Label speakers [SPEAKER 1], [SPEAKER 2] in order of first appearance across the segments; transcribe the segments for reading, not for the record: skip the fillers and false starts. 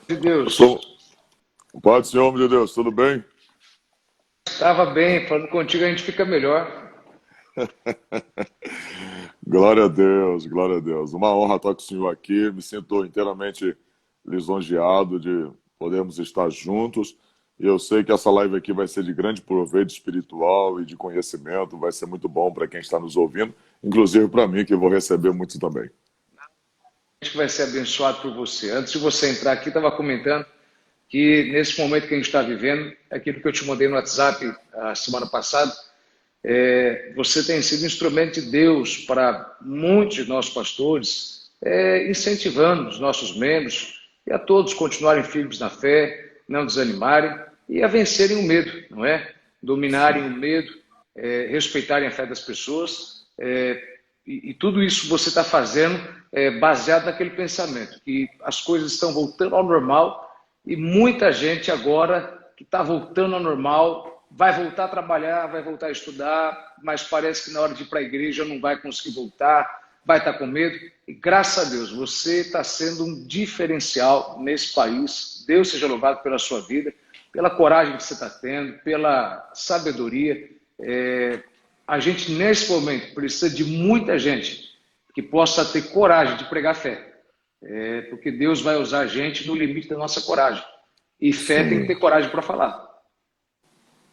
[SPEAKER 1] De
[SPEAKER 2] Eu sou
[SPEAKER 1] Deus.
[SPEAKER 2] o Pai do Senhor, homem de Deus, tudo bem?
[SPEAKER 1] Estava bem, falando contigo a gente fica melhor.
[SPEAKER 2] Glória a Deus, glória a Deus. Uma honra estar com o Senhor aqui. Me sinto inteiramente lisonjeado de podermos estar juntos. E eu sei que essa live aqui vai ser de grande proveito espiritual e de conhecimento. Vai ser muito bom para quem está nos ouvindo, inclusive para mim, que vou receber muito também.
[SPEAKER 1] A gente vai ser abençoado por você. Antes de você entrar aqui, estava comentando que nesse momento que a gente está vivendo, aquilo que eu te mandei no WhatsApp a semana passada, você tem sido instrumento de Deus para muitos de nós pastores, incentivando os nossos membros e a todos continuarem firmes na fé, não desanimarem e a vencerem o medo, não é? Dominarem o medo, respeitarem a fé das pessoas, e tudo isso você está fazendo baseado naquele pensamento, que as coisas estão voltando ao normal e muita gente agora que está voltando ao normal vai voltar a trabalhar, vai voltar a estudar, mas parece que na hora de ir para a igreja não vai conseguir voltar, vai estar com medo. E graças a Deus, você está sendo um diferencial nesse país. Deus seja louvado pela sua vida, pela coragem que você está tendo, pela sabedoria. A gente, nesse momento, precisa de muita gente que possa ter coragem de pregar fé. Porque Deus vai usar a gente no limite da nossa coragem. E fé tem que ter
[SPEAKER 2] Sim,
[SPEAKER 1] coragem para falar.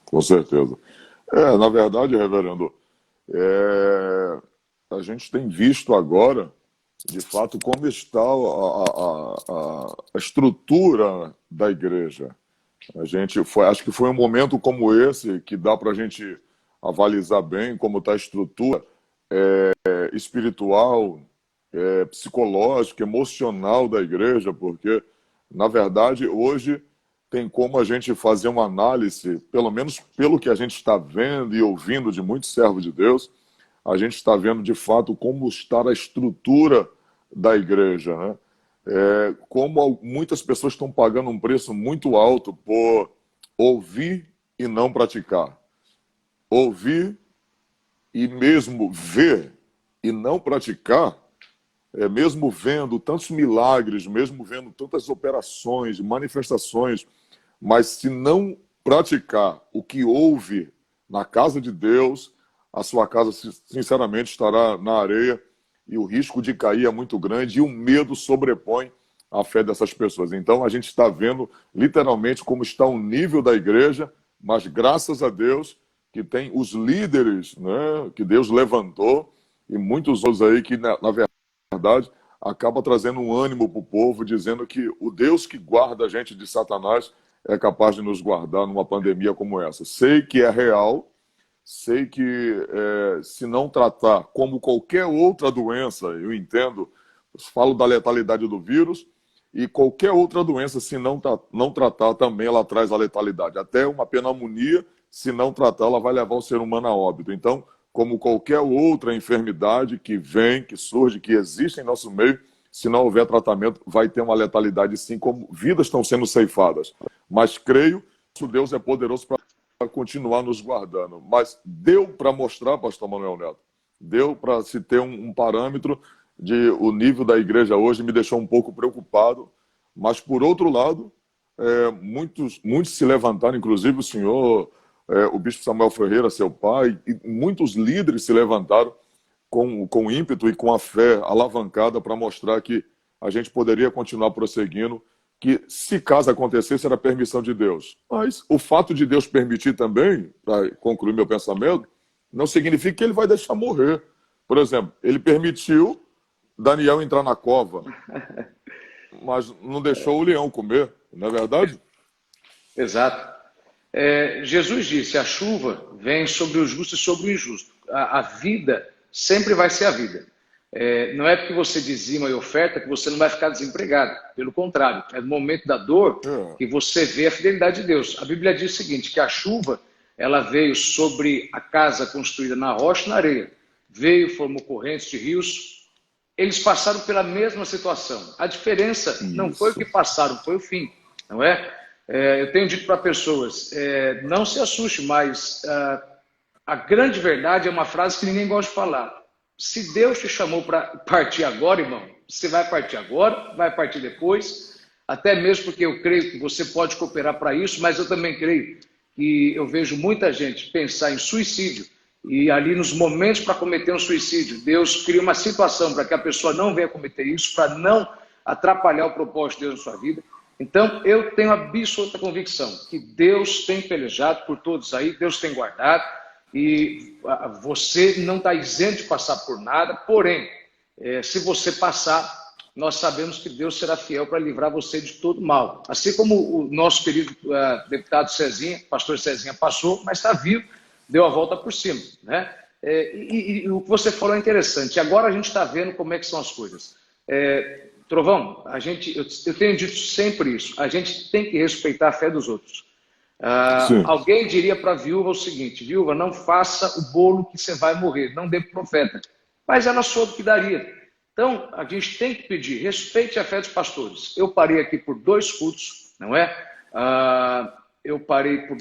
[SPEAKER 2] com certeza. Na verdade, reverendo, é, a gente tem visto agora, de fato, como está a estrutura da igreja. Acho que foi um momento como esse que dá para a gente avalizar bem como está a estrutura espiritual, psicológica, emocional da igreja, porque, na verdade, hoje tem como a gente fazer uma análise, pelo menos pelo que a gente está vendo e ouvindo de muitos servos de Deus, a gente está vendo de fato como está a estrutura da igreja, né? Como muitas pessoas estão pagando um preço muito alto por ouvir e não praticar. Ouvir e mesmo ver e não praticar, mesmo vendo tantos milagres, mesmo vendo tantas operações, manifestações, mas se não praticar o que houve na casa de Deus, a sua casa, sinceramente, estará na areia e o risco de cair é muito grande e o medo sobrepõe a fé dessas pessoas. Então, a gente está vendo literalmente como está o nível da igreja, mas graças a Deus que tem os líderes, né, que Deus levantou e muitos outros aí que, na verdade, acaba trazendo um ânimo para o povo, dizendo que o Deus que guarda a gente de Satanás é capaz de nos guardar numa pandemia como essa. Sei que é real, sei que se não tratar como qualquer outra doença, eu entendo, eu falo da letalidade do vírus, e qualquer outra doença, se não tratar, também ela traz a letalidade. Até uma pneumonia, se não tratar, ela vai levar o ser humano a óbito. Então, como qualquer outra enfermidade que vem, que surge, que existe em nosso meio, se não houver tratamento, vai ter uma letalidade sim, como vidas estão sendo ceifadas. Mas creio que o Deus é poderoso para continuar nos guardando. Mas deu para mostrar, pastor Manuel Neto, deu para se ter um parâmetro de o nível da igreja hoje, me deixou um pouco preocupado. Mas, por outro lado, muitos se levantaram, inclusive o senhor, o bispo Samuel Ferreira, seu pai, e muitos líderes se levantaram com ímpeto e com a fé alavancada para mostrar que a gente poderia continuar prosseguindo, que se caso acontecesse era permissão de Deus. Mas o fato de Deus permitir também, para concluir meu pensamento, não significa que ele vai deixar morrer. Por exemplo, ele permitiu Daniel entrar na cova, mas não deixou o leão comer, não é verdade?
[SPEAKER 1] Exato. Jesus disse: a chuva vem sobre o justo e sobre o injusto. A vida sempre vai ser a vida. Não é porque você dizima e oferta que você não vai ficar desempregado. Pelo contrário, é no momento da dor
[SPEAKER 2] É,
[SPEAKER 1] que você vê a fidelidade de Deus. A Bíblia diz o seguinte, que a chuva ela veio sobre a casa construída na rocha e na areia. Veio, formou correntes de rios. Eles passaram pela mesma situação. A diferença não foi o que
[SPEAKER 2] isso.
[SPEAKER 1] passaram, foi o fim, não é? Eu tenho dito para pessoas, não se assuste, mas a grande verdade é uma frase que ninguém gosta de falar. Se Deus te chamou para partir agora, irmão, você vai partir agora, vai partir depois. até mesmo porque eu creio que você pode cooperar para isso, mas eu também creio que eu vejo muita gente pensar em suicídio e ali nos momentos para cometer um suicídio, Deus cria uma situação para que a pessoa não venha cometer isso, para não atrapalhar o propósito de Deus na sua vida. Então, eu tenho absoluta convicção que Deus tem pelejado por todos aí, Deus tem guardado, e você não está isento de passar por nada, porém, se você passar, nós sabemos que Deus será fiel para livrar você de todo mal. Assim como o nosso querido deputado Cezinha, pastor Cezinha, passou, mas está vivo, deu a volta por cima, né? E o que você falou é interessante. Agora a gente está vendo como é que são as coisas. Trovão, eu tenho dito sempre isso, a gente tem que respeitar a fé dos outros. Alguém diria para a viúva o seguinte: viúva, não faça o bolo que você vai morrer, não dê para o profeta. Mas ela soube que daria. Então, a gente tem que pedir, respeite a fé dos pastores. Eu parei aqui por 2 cultos, não é? Eu parei por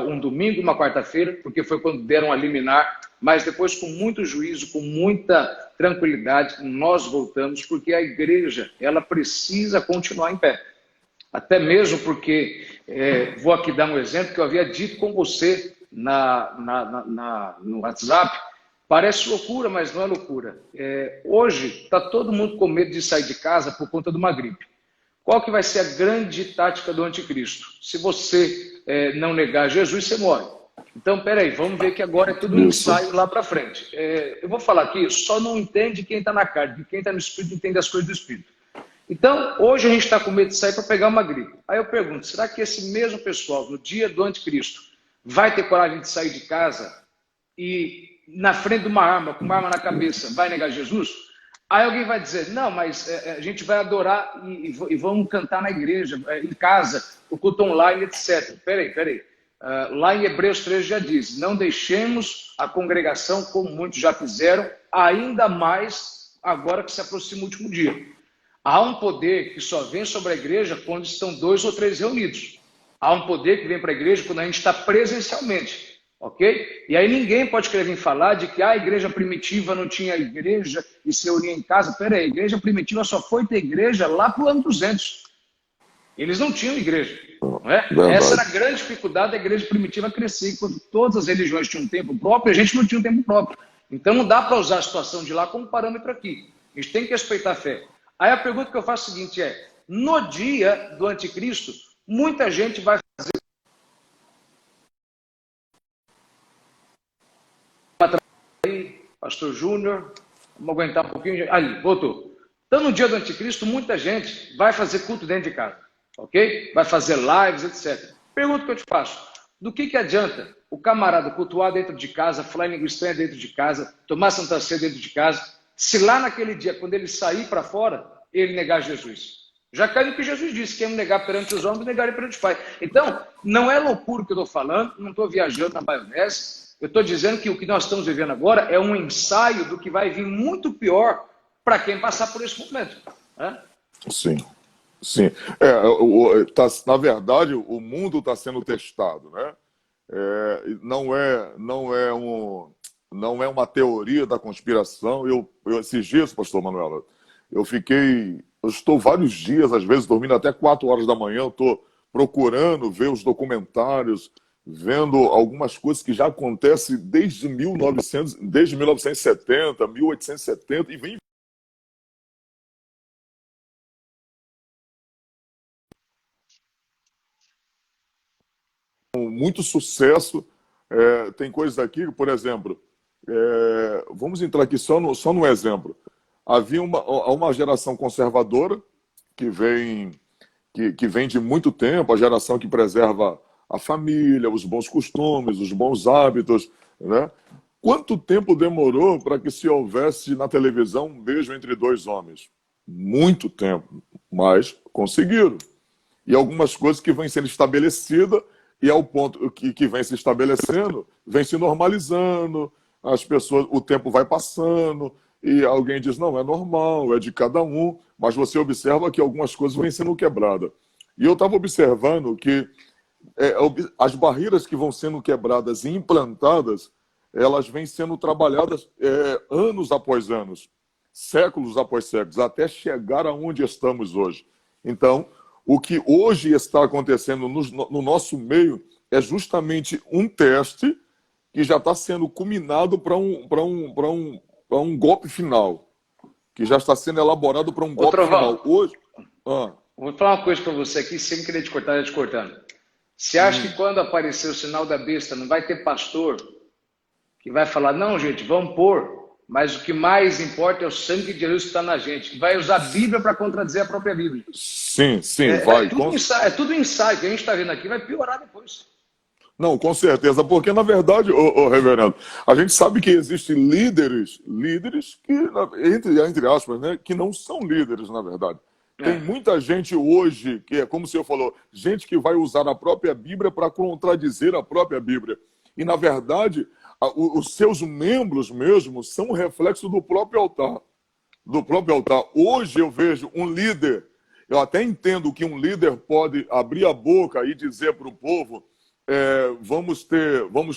[SPEAKER 1] um domingo e uma quarta-feira, porque foi quando deram a liminar, mas depois, com muito juízo, com muita tranquilidade, nós voltamos, porque a igreja, ela precisa continuar em pé. Até mesmo porque, vou aqui dar um exemplo que eu havia dito com você no WhatsApp. Parece loucura, mas não é loucura. Hoje está todo mundo com medo de sair de casa por conta de uma gripe. Qual que vai ser a grande tática do anticristo? Se você não negar Jesus, você morre. Então, peraí, vamos ver que agora é tudo um ensaio lá para frente. Eu vou falar aqui, só não entende quem está na carne, porque quem está no Espírito entende as coisas do Espírito. Então, hoje a gente está com medo de sair para pegar uma gripe. Aí eu pergunto, será que esse mesmo pessoal, no dia do anticristo, vai ter coragem de sair de casa e, na frente de uma arma, com uma arma na cabeça, vai negar Jesus? Aí alguém vai dizer, não, mas a gente vai adorar e vamos cantar na igreja, em casa, o culto online, etc. Peraí. Lá em Hebreus 13 já diz, não deixemos a congregação como muitos já fizeram, ainda mais agora que se aproxima o último dia. Há um poder que só vem sobre a igreja quando estão 2 ou 3 reunidos. Há um poder que vem para a igreja quando a gente está presencialmente. Ok? E aí ninguém pode querer vir falar de que a igreja primitiva não tinha igreja e se reunia em casa. Peraí, a igreja primitiva só foi ter igreja lá para o ano 200. Eles não tinham igreja. Não é? Essa era a grande dificuldade da igreja primitiva crescer. Quando todas as religiões tinham um tempo próprio, a gente não tinha um tempo próprio. Então não dá para usar a situação de lá como parâmetro aqui. A gente tem que respeitar a fé. Aí a pergunta que eu faço é a seguinte: no dia do anticristo, muita gente vai fazer aí, pastor Júnior, vamos aguentar um pouquinho. Ali, voltou. Então, no dia do anticristo, muita gente vai fazer culto dentro de casa, ok? Vai fazer lives, etc. Pergunta que eu te faço: do que adianta o camarada cultuar dentro de casa, falar em língua estranha dentro de casa, tomar Santa Ceia dentro de casa, se lá naquele dia, quando ele sair para fora, ele negar Jesus? Já cai no que Jesus disse: quem me negar perante os homens, negarei perante o Pai. Então, não é loucura que eu estou falando, não estou viajando na maionese. Eu estou dizendo que o que nós estamos vivendo agora é um ensaio do que vai vir muito pior para quem passar por esse momento. Né?
[SPEAKER 2] Sim. Na verdade, o mundo está sendo testado, né? Não é uma teoria da conspiração. Esses dias, pastor Manuela, eu estou vários dias, às vezes, dormindo até 4 horas da manhã, eu estou procurando ver os documentários, vendo algumas coisas que já acontecem desde 1970, 1870, e vem com muito sucesso. Tem coisas aqui, por exemplo, vamos entrar aqui só no exemplo. Havia uma geração conservadora que vem de muito tempo, a geração que preserva a família, os bons costumes, os bons hábitos, né? Quanto tempo demorou para que se houvesse na televisão um beijo entre 2 homens? Muito tempo, mas conseguiram. E algumas coisas que vêm sendo estabelecidas, e ao ponto que vem se estabelecendo, vem se normalizando, as pessoas, o tempo vai passando, e alguém diz, não, é normal, é de cada um, mas você observa que algumas coisas vêm sendo quebradas. E eu estava observando que as barreiras que vão sendo quebradas e implantadas, elas vêm sendo trabalhadas anos após anos, séculos após séculos, até chegar aonde estamos hoje. Então, o que hoje está acontecendo no nosso meio é justamente um teste que já está sendo culminado para um golpe final, que já está sendo elaborado para um
[SPEAKER 1] Ô,
[SPEAKER 2] golpe
[SPEAKER 1] Trovão,
[SPEAKER 2] final. Hoje,
[SPEAKER 1] vou falar uma coisa para você aqui, sem querer te cortar, te cortando. Você acha que quando aparecer o sinal da besta, não vai ter pastor que vai falar, não, gente, vamos pôr, mas o que mais importa é o sangue de Jesus que está na gente, que vai usar a Bíblia para contradizer a própria Bíblia.
[SPEAKER 2] sim, vai.
[SPEAKER 1] É tudo ensaio que a gente está vendo aqui, vai piorar depois.
[SPEAKER 2] Não, com certeza, porque na verdade, reverendo, a gente sabe que existem líderes que, entre aspas, né, que não são líderes, na verdade. Tem muita gente hoje, que é como o senhor falou, gente que vai usar a própria Bíblia para contradizer a própria Bíblia. E, na verdade, os seus membros mesmo são um reflexo do próprio altar. Do próprio altar. Hoje eu vejo um líder, eu até entendo que um líder pode abrir a boca e dizer para o povo, vamos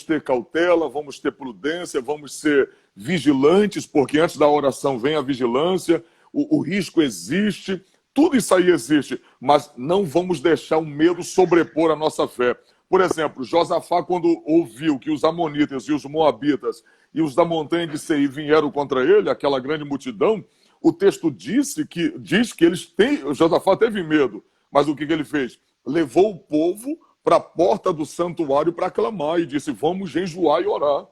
[SPEAKER 2] ter cautela, vamos ter prudência, vamos ser vigilantes, porque antes da oração vem a vigilância, o risco existe, tudo isso aí existe, mas não vamos deixar o medo sobrepor a nossa fé. Por exemplo, Josafá, quando ouviu que os amonitas e os moabitas e os da montanha de Seir vieram contra ele, aquela grande multidão, o texto diz que Josafá teve medo, mas o que ele fez? Levou o povo para a porta do santuário para clamar e disse, vamos jejuar e orar.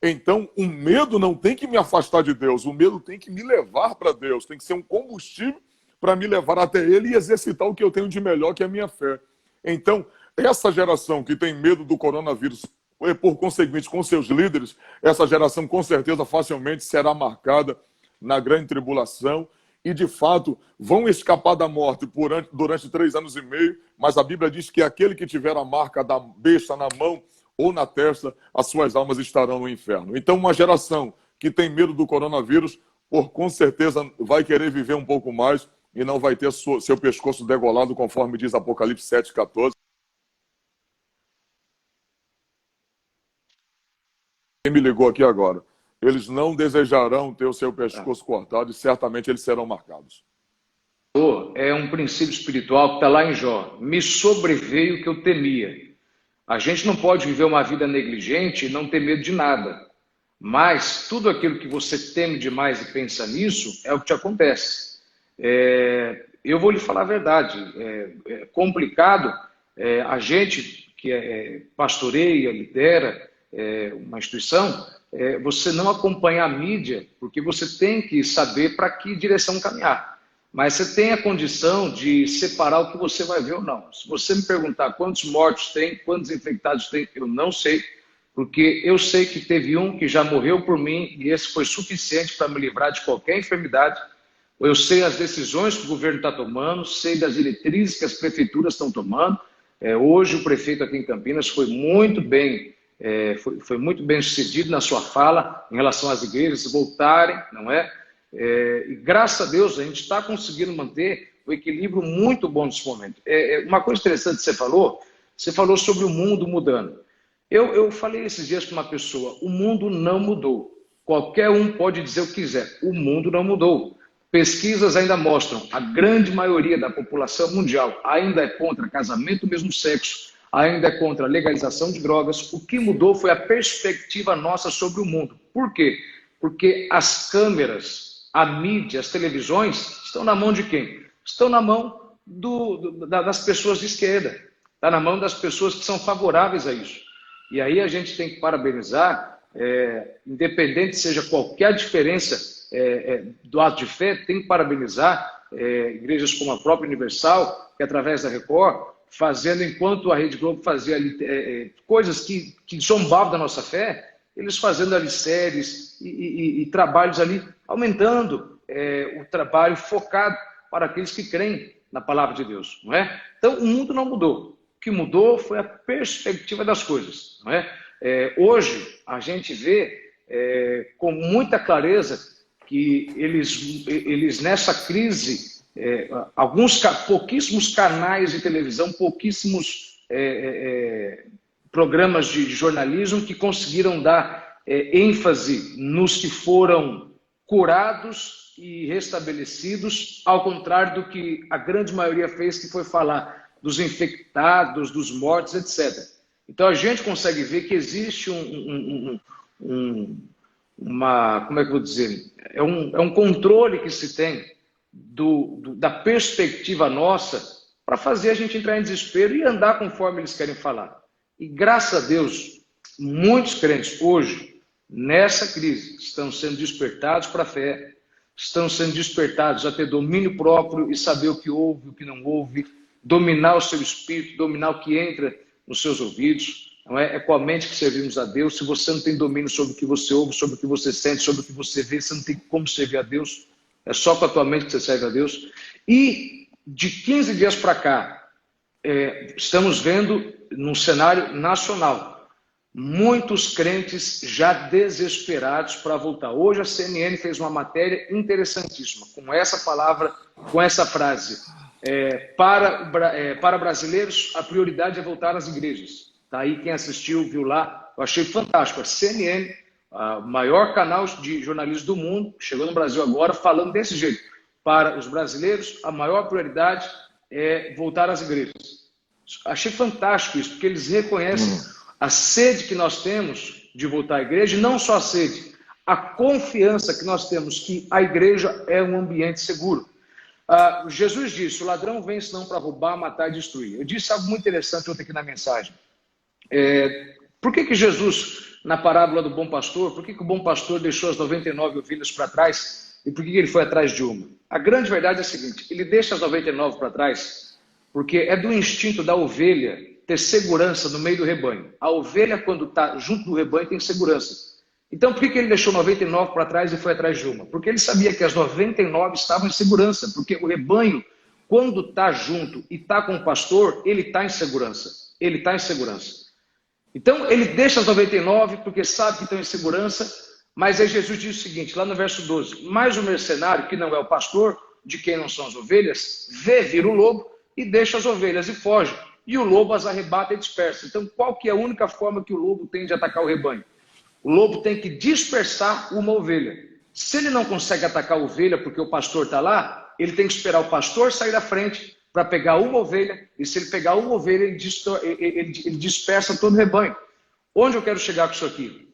[SPEAKER 2] Então, o medo não tem que me afastar de Deus, o medo tem que me levar para Deus, tem que ser um combustível para me levar até Ele e exercitar o que eu tenho de melhor, que é a minha fé. Então, essa geração que tem medo do coronavírus, e por conseguinte com seus líderes, essa geração com certeza facilmente será marcada na grande tribulação, e, de fato, vão escapar da morte durante 3 anos e meio, mas a Bíblia diz que aquele que tiver a marca da besta na mão ou na testa, as suas almas estarão no inferno. Então, uma geração que tem medo do coronavírus, com certeza vai querer viver um pouco mais e não vai ter seu pescoço degolado, conforme diz Apocalipse 7,14. Quem me ligou aqui agora? Eles não desejarão ter o seu pescoço cortado e certamente eles serão marcados.
[SPEAKER 1] É um princípio espiritual que está lá em Jó. Me sobreveio o que eu temia. A gente não pode viver uma vida negligente e não ter medo de nada. Mas tudo aquilo que você teme demais e pensa nisso é o que te acontece. Eu vou lhe falar a verdade. É complicado. A gente que pastoreia, lidera uma instituição, você não acompanha a mídia, porque você tem que saber para que direção caminhar. Mas você tem a condição de separar o que você vai ver ou não. Se você me perguntar quantos mortos tem, quantos infectados tem, eu não sei, porque eu sei que teve um que já morreu por mim e esse foi suficiente para me livrar de qualquer enfermidade. Eu sei as decisões que o governo está tomando, sei das diretrizes que as prefeituras estão tomando. Hoje o prefeito aqui em Campinas foi muito bem sucedido na sua fala em relação às igrejas voltarem, não é? E graças a Deus a gente está conseguindo manter o equilíbrio muito bom nesse momento. Uma coisa interessante que você falou sobre o mundo mudando. Eu falei esses dias para uma pessoa, o mundo não mudou. Qualquer um pode dizer o que quiser, o mundo não mudou. Pesquisas ainda mostram, a grande maioria da população mundial ainda é contra casamento do mesmo sexo, ainda é contra a legalização de drogas. O que mudou foi a perspectiva nossa sobre o mundo. Por quê? Porque as câmeras, a mídia, as televisões estão na mão de quem? Estão na mão das pessoas de esquerda. Está na mão das pessoas que são favoráveis a isso. E aí a gente tem que parabenizar, independente seja qualquer diferença do ato de fé, tem que parabenizar igrejas como a própria Universal, que através da Record, fazendo, enquanto a Rede Globo fazia coisas que zombavam da nossa fé, eles fazendo ali séries e trabalhos ali, aumentando o trabalho focado para aqueles que creem na palavra de Deus, não é? Então, o mundo não mudou. O que mudou foi a perspectiva das coisas, não é? Hoje, a gente vê com muita clareza que eles nessa crise, pouquíssimos canais de televisão, pouquíssimos programas de jornalismo que conseguiram dar ênfase nos que foram curados e restabelecidos, ao contrário do que a grande maioria fez, que foi falar dos infectados, dos mortos, etc. Então a gente consegue ver que existe como é que eu vou dizer? É um controle que se tem da perspectiva nossa para fazer a gente entrar em desespero e andar conforme eles querem falar. E graças a Deus, muitos crentes hoje, nessa crise, estão sendo despertados para a fé, estão sendo despertados a ter domínio próprio e saber o que ouve, o que não ouve, dominar o seu espírito, dominar o que entra nos seus ouvidos. Não é? É com a mente que servimos a Deus. Se você não tem domínio sobre o que você ouve, sobre o que você sente, sobre o que você vê, você não tem como servir a Deus. É só com a tua mente que você serve a Deus. E de 15 dias para cá, estamos vendo num cenário nacional muitos crentes já desesperados para voltar. Hoje a CNN fez uma matéria interessantíssima com essa palavra, com essa frase. Para brasileiros, a prioridade é voltar às igrejas. Tá aí quem assistiu, viu lá. Eu achei fantástico. A CNN, o maior canal de jornalismo do mundo, chegou no Brasil agora falando desse jeito. Para os brasileiros, a maior prioridade é voltar às igrejas. Achei fantástico isso, porque eles reconhecem a sede que nós temos de voltar à igreja, e não só a sede, a confiança que nós temos que a igreja é um ambiente seguro. Jesus disse, o ladrão vem senão para roubar, matar e destruir. Eu disse algo muito interessante ontem aqui na mensagem. Por que Jesus, na parábola do bom pastor, por que o bom pastor deixou as 99 ovelhas para trás e por que ele foi atrás de uma? A grande verdade é a seguinte, ele deixa as 99 para trás porque é do instinto da ovelha ter segurança no meio do rebanho. A ovelha, quando está junto do rebanho, tem segurança. Então, por que ele deixou 99 para trás e foi atrás de uma? Porque ele sabia que as 99 estavam em segurança, porque o rebanho, quando está junto e está com o pastor, ele está em segurança. Ele está em segurança. Então, ele deixa as 99 porque sabe que estão em segurança, mas aí Jesus diz o seguinte, lá no verso 12, mas o mercenário, que não é o pastor, de quem não são as ovelhas, vê vir o lobo e deixa as ovelhas e foge. E o lobo as arrebata e dispersa. Então, qual que é a única forma que o lobo tem de atacar o rebanho? O lobo tem que dispersar uma ovelha. Se ele não consegue atacar a ovelha porque o pastor está lá, ele tem que esperar o pastor sair da frente para pegar uma ovelha, e se ele pegar uma ovelha, ele dispersa todo o rebanho. Onde eu quero chegar com isso aqui?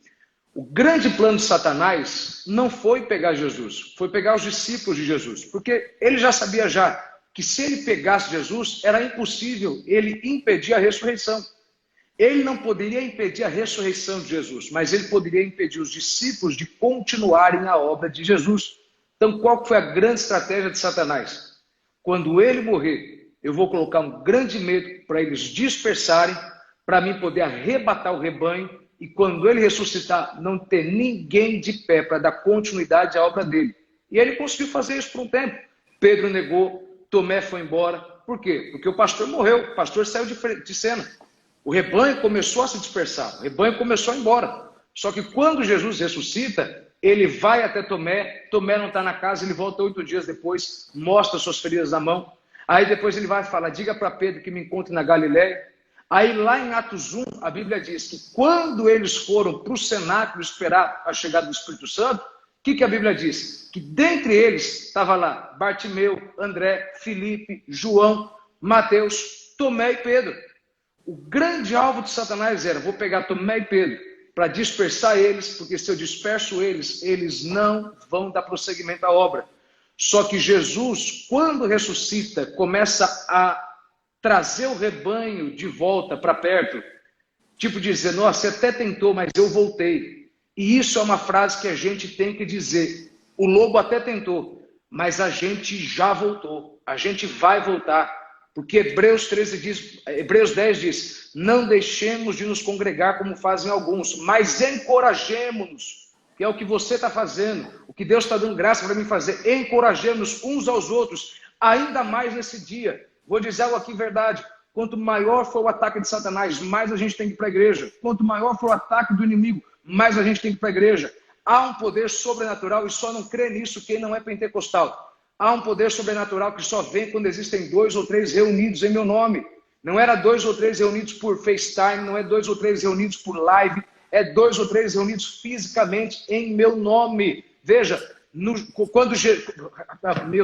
[SPEAKER 1] O grande plano de Satanás não foi pegar Jesus, foi pegar os discípulos de Jesus, porque ele já sabia que se ele pegasse Jesus, era impossível ele impedir a ressurreição. Ele não poderia impedir a ressurreição de Jesus, mas ele poderia impedir os discípulos de continuarem a obra de Jesus. Então, qual foi a grande estratégia de Satanás? Quando ele morrer, eu vou colocar um grande medo para eles dispersarem, para mim poder arrebatar o rebanho, e quando ele ressuscitar, não ter ninguém de pé para dar continuidade à obra dele. E ele conseguiu fazer isso por um tempo. Pedro negou, Tomé foi embora. Por quê? Porque o pastor morreu, o pastor saiu de cena. O rebanho começou a se dispersar, o rebanho começou a ir embora. Só que quando Jesus ressuscita, ele vai até Tomé, Tomé não está na casa, ele volta 8 dias depois, mostra suas feridas na mão. Aí depois ele vai falar, diga para Pedro que me encontre na Galileia. Aí lá em Atos 1, a Bíblia diz que quando eles foram para o cenáculo esperar a chegada do Espírito Santo, o que a Bíblia diz? Que dentre eles estava lá Bartimeu, André, Filipe, João, Mateus, Tomé e Pedro. O grande alvo de Satanás era, vou pegar Tomé e Pedro para dispersar eles, porque se eu disperso eles, eles não vão dar prosseguimento à obra. Só que Jesus, quando ressuscita, começa a trazer o rebanho de volta para perto, tipo dizer, nossa, você até tentou, mas eu voltei. E isso é uma frase que a gente tem que dizer. O lobo até tentou, mas a gente já voltou. A gente vai voltar. Porque Hebreus 10 diz, não deixemos de nos congregar como fazem alguns, mas encorajemos-nos, que é o que você está fazendo, o que Deus está dando graça para mim fazer, encorajemos uns aos outros, ainda mais nesse dia. Vou dizer algo aqui, verdade, quanto maior for o ataque de Satanás, mais a gente tem que ir para a igreja. Quanto maior for o ataque do inimigo, mais a gente tem que ir para a igreja. Há um poder sobrenatural e só não crê nisso quem não é pentecostal. Há um poder sobrenatural que só vem quando existem 2 ou 3 reunidos em meu nome. Não era 2 ou 3 reunidos por FaceTime, não é 2 ou 3 reunidos por live, é 2 ou 3 reunidos fisicamente em meu nome. Veja, Meu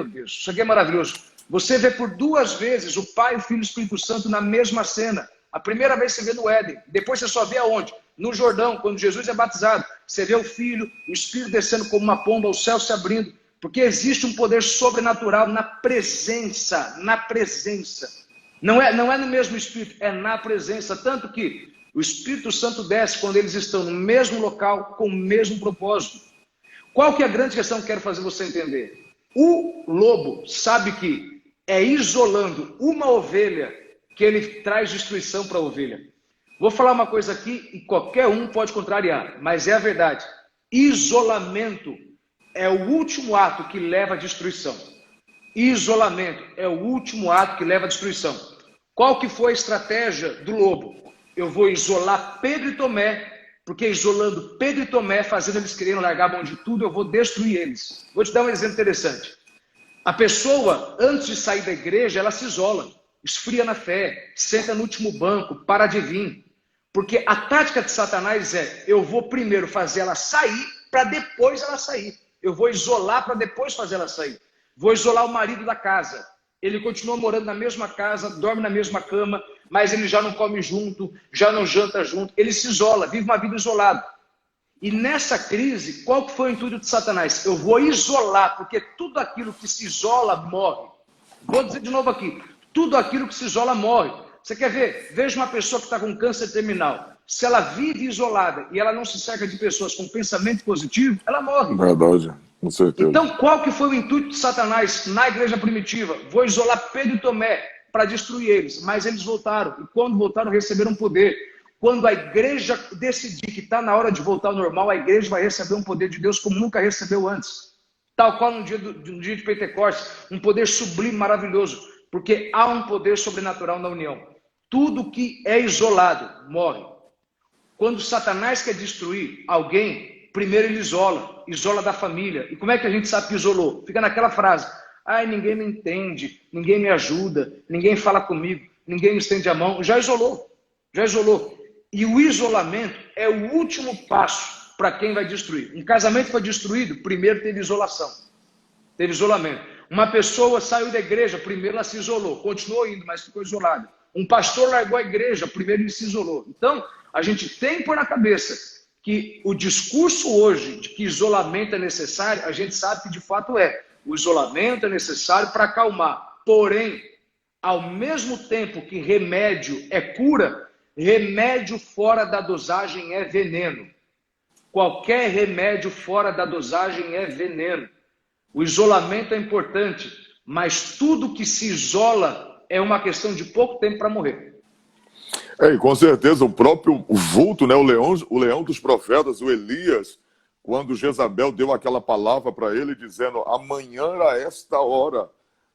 [SPEAKER 1] Deus, isso aqui é maravilhoso. Você vê por 2 vezes o Pai, o Filho e o Espírito Santo na mesma cena. A primeira vez você vê no Éden, depois você só vê aonde? No Jordão, quando Jesus é batizado. Você vê o Filho, o Espírito descendo como uma pomba, o céu se abrindo. Porque existe um poder sobrenatural na presença, na presença. Não é no mesmo Espírito, é na presença. Tanto que o Espírito Santo desce quando eles estão no mesmo local, com o mesmo propósito. Qual que é a grande questão que eu quero fazer você entender? O lobo sabe que é isolando uma ovelha que ele traz destruição para a ovelha. Vou falar uma coisa aqui e qualquer um pode contrariar, mas é a verdade. Isolamento é o último ato que leva à destruição. Isolamento é o último ato que leva à destruição. Qual que foi a estratégia do lobo? Eu vou isolar Pedro e Tomé, porque isolando Pedro e Tomé, fazendo eles quererem largar a mão de tudo, eu vou destruir eles. Vou te dar um exemplo interessante. A pessoa, antes de sair da igreja, ela se isola, esfria na fé, senta no último banco, para de vir. Porque a tática de Satanás é, eu vou primeiro fazer ela sair, para depois ela sair. Eu vou isolar para depois fazer ela sair. Vou isolar o marido da casa. Ele continua morando na mesma casa, dorme na mesma cama, mas ele já não come junto, já não janta junto. Ele se isola, vive uma vida isolada. E nessa crise, qual que foi o intuito de Satanás? Eu vou isolar, porque tudo aquilo que se isola morre. Vou dizer de novo aqui, tudo aquilo que se isola morre. Você quer ver? Veja uma pessoa que está com câncer terminal. Se ela vive isolada e ela não se cerca de pessoas com pensamento positivo, ela morre.
[SPEAKER 2] Verdade, com certeza.
[SPEAKER 1] Então, qual que foi o intuito de Satanás na igreja primitiva? Vou isolar Pedro e Tomé para destruir eles. Mas eles voltaram. E quando voltaram, receberam poder. Quando a igreja decidir que está na hora de voltar ao normal, a igreja vai receber um poder de Deus como nunca recebeu antes. Tal qual no dia de Pentecostes, um poder sublime, maravilhoso. Porque há um poder sobrenatural na união. Tudo que é isolado morre. Quando Satanás quer destruir alguém, primeiro ele isola da família. E como é que a gente sabe que isolou? Fica naquela frase, ai, ninguém me entende, ninguém me ajuda, ninguém fala comigo, ninguém me estende a mão. Já isolou. E o isolamento é o último passo para quem vai destruir. Um casamento foi destruído, primeiro teve isolação. Teve isolamento. Uma pessoa saiu da igreja, primeiro ela se isolou, continuou indo, mas ficou isolada. Um pastor largou a igreja, primeiro ele se isolou. Então, a gente tem que pôr na cabeça que o discurso hoje de que isolamento é necessário, a gente sabe que de fato é. O isolamento é necessário para acalmar. Porém, ao mesmo tempo que remédio é cura, remédio fora da dosagem é veneno. Qualquer remédio fora da dosagem é veneno. O isolamento é importante, mas tudo que se isola é uma questão de pouco tempo para morrer.
[SPEAKER 2] E com certeza o próprio vulto, né, o leão dos profetas, o Elias, quando Jezabel deu aquela palavra para ele, dizendo, amanhã a esta hora,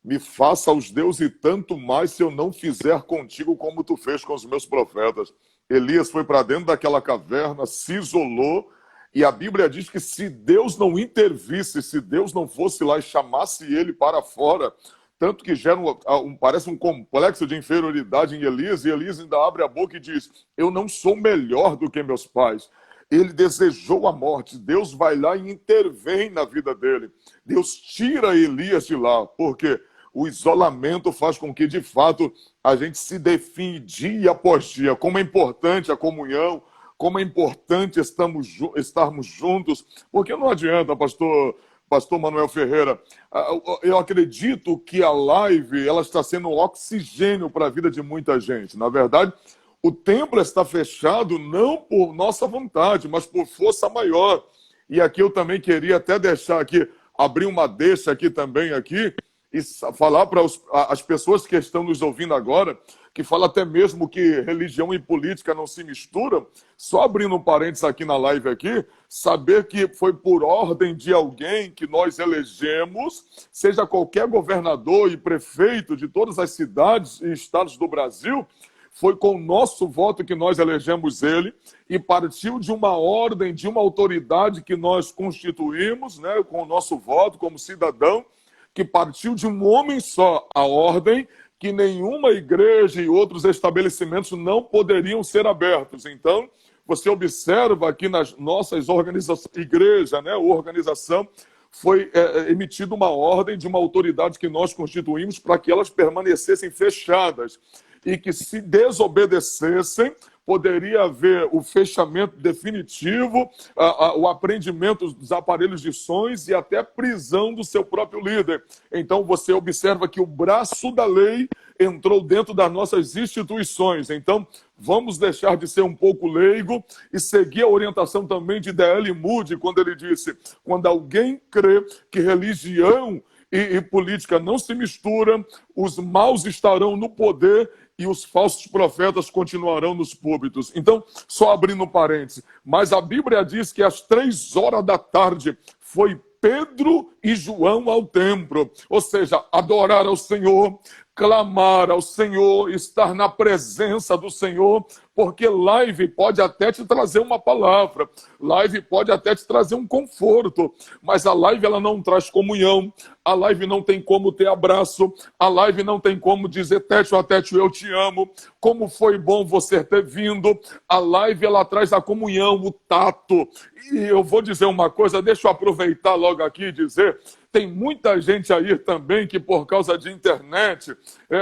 [SPEAKER 2] me faça aos deuses e tanto mais se eu não fizer contigo como tu fez com os meus profetas. Elias foi para dentro daquela caverna, se isolou, e a Bíblia diz que se Deus não intervisse, se Deus não fosse lá e chamasse ele para fora, tanto que gera parece um complexo de inferioridade em Elias, e Elias ainda abre a boca e diz, eu não sou melhor do que meus pais. Ele desejou a morte, Deus vai lá e intervém na vida dele. Deus tira Elias de lá, porque o isolamento faz com que, de fato, a gente se define dia após dia. Como é importante a comunhão, como é importante estarmos juntos, porque não adianta, Pastor Manuel Ferreira, eu acredito que a live ela está sendo um oxigênio para a vida de muita gente. Na verdade, o templo está fechado não por nossa vontade, mas por força maior. E aqui eu também queria até deixar aqui, abrir uma deixa aqui também, aqui, e falar para as pessoas que estão nos ouvindo agora, que fala até mesmo que religião e política não se misturam, só abrindo um parênteses aqui na live aqui, saber que foi por ordem de alguém que nós elegemos, seja qualquer governador e prefeito de todas as cidades e estados do Brasil, foi com o nosso voto que nós elegemos ele e partiu de uma ordem, de uma autoridade que nós constituímos, né, com o nosso voto como cidadão, que partiu de um homem só, a ordem que nenhuma igreja e outros estabelecimentos não poderiam ser abertos. Então, você observa aqui nas nossas organizações, igreja, né, organização, foi emitida uma ordem de uma autoridade que nós constituímos para que elas permanecessem fechadas e que, se desobedecessem, poderia haver o fechamento definitivo, o apreendimento dos aparelhos de sons e até prisão do seu próprio líder. Então você observa que o braço da lei entrou dentro das nossas instituições. Então vamos deixar de ser um pouco leigo e seguir a orientação também de D.L. Moody, quando ele disse: quando alguém crê que religião e política não se misturam, os maus estarão no poder e os falsos profetas continuarão nos púlpitos. Então, só abrindo um parênteses, mas a Bíblia diz que às 3 horas da tarde foi Pedro e João ao templo, ou seja, adorar ao Senhor, clamar ao Senhor, estar na presença do Senhor, porque live pode até te trazer uma palavra, live pode até te trazer um conforto, mas a live ela não traz comunhão, a live não tem como ter abraço, a live não tem como dizer tete a tete eu te amo, como foi bom você ter vindo. A live ela traz a comunhão, o tato. E eu vou dizer uma coisa, deixa eu aproveitar logo aqui e dizer: tem muita gente aí também que, por causa de internet,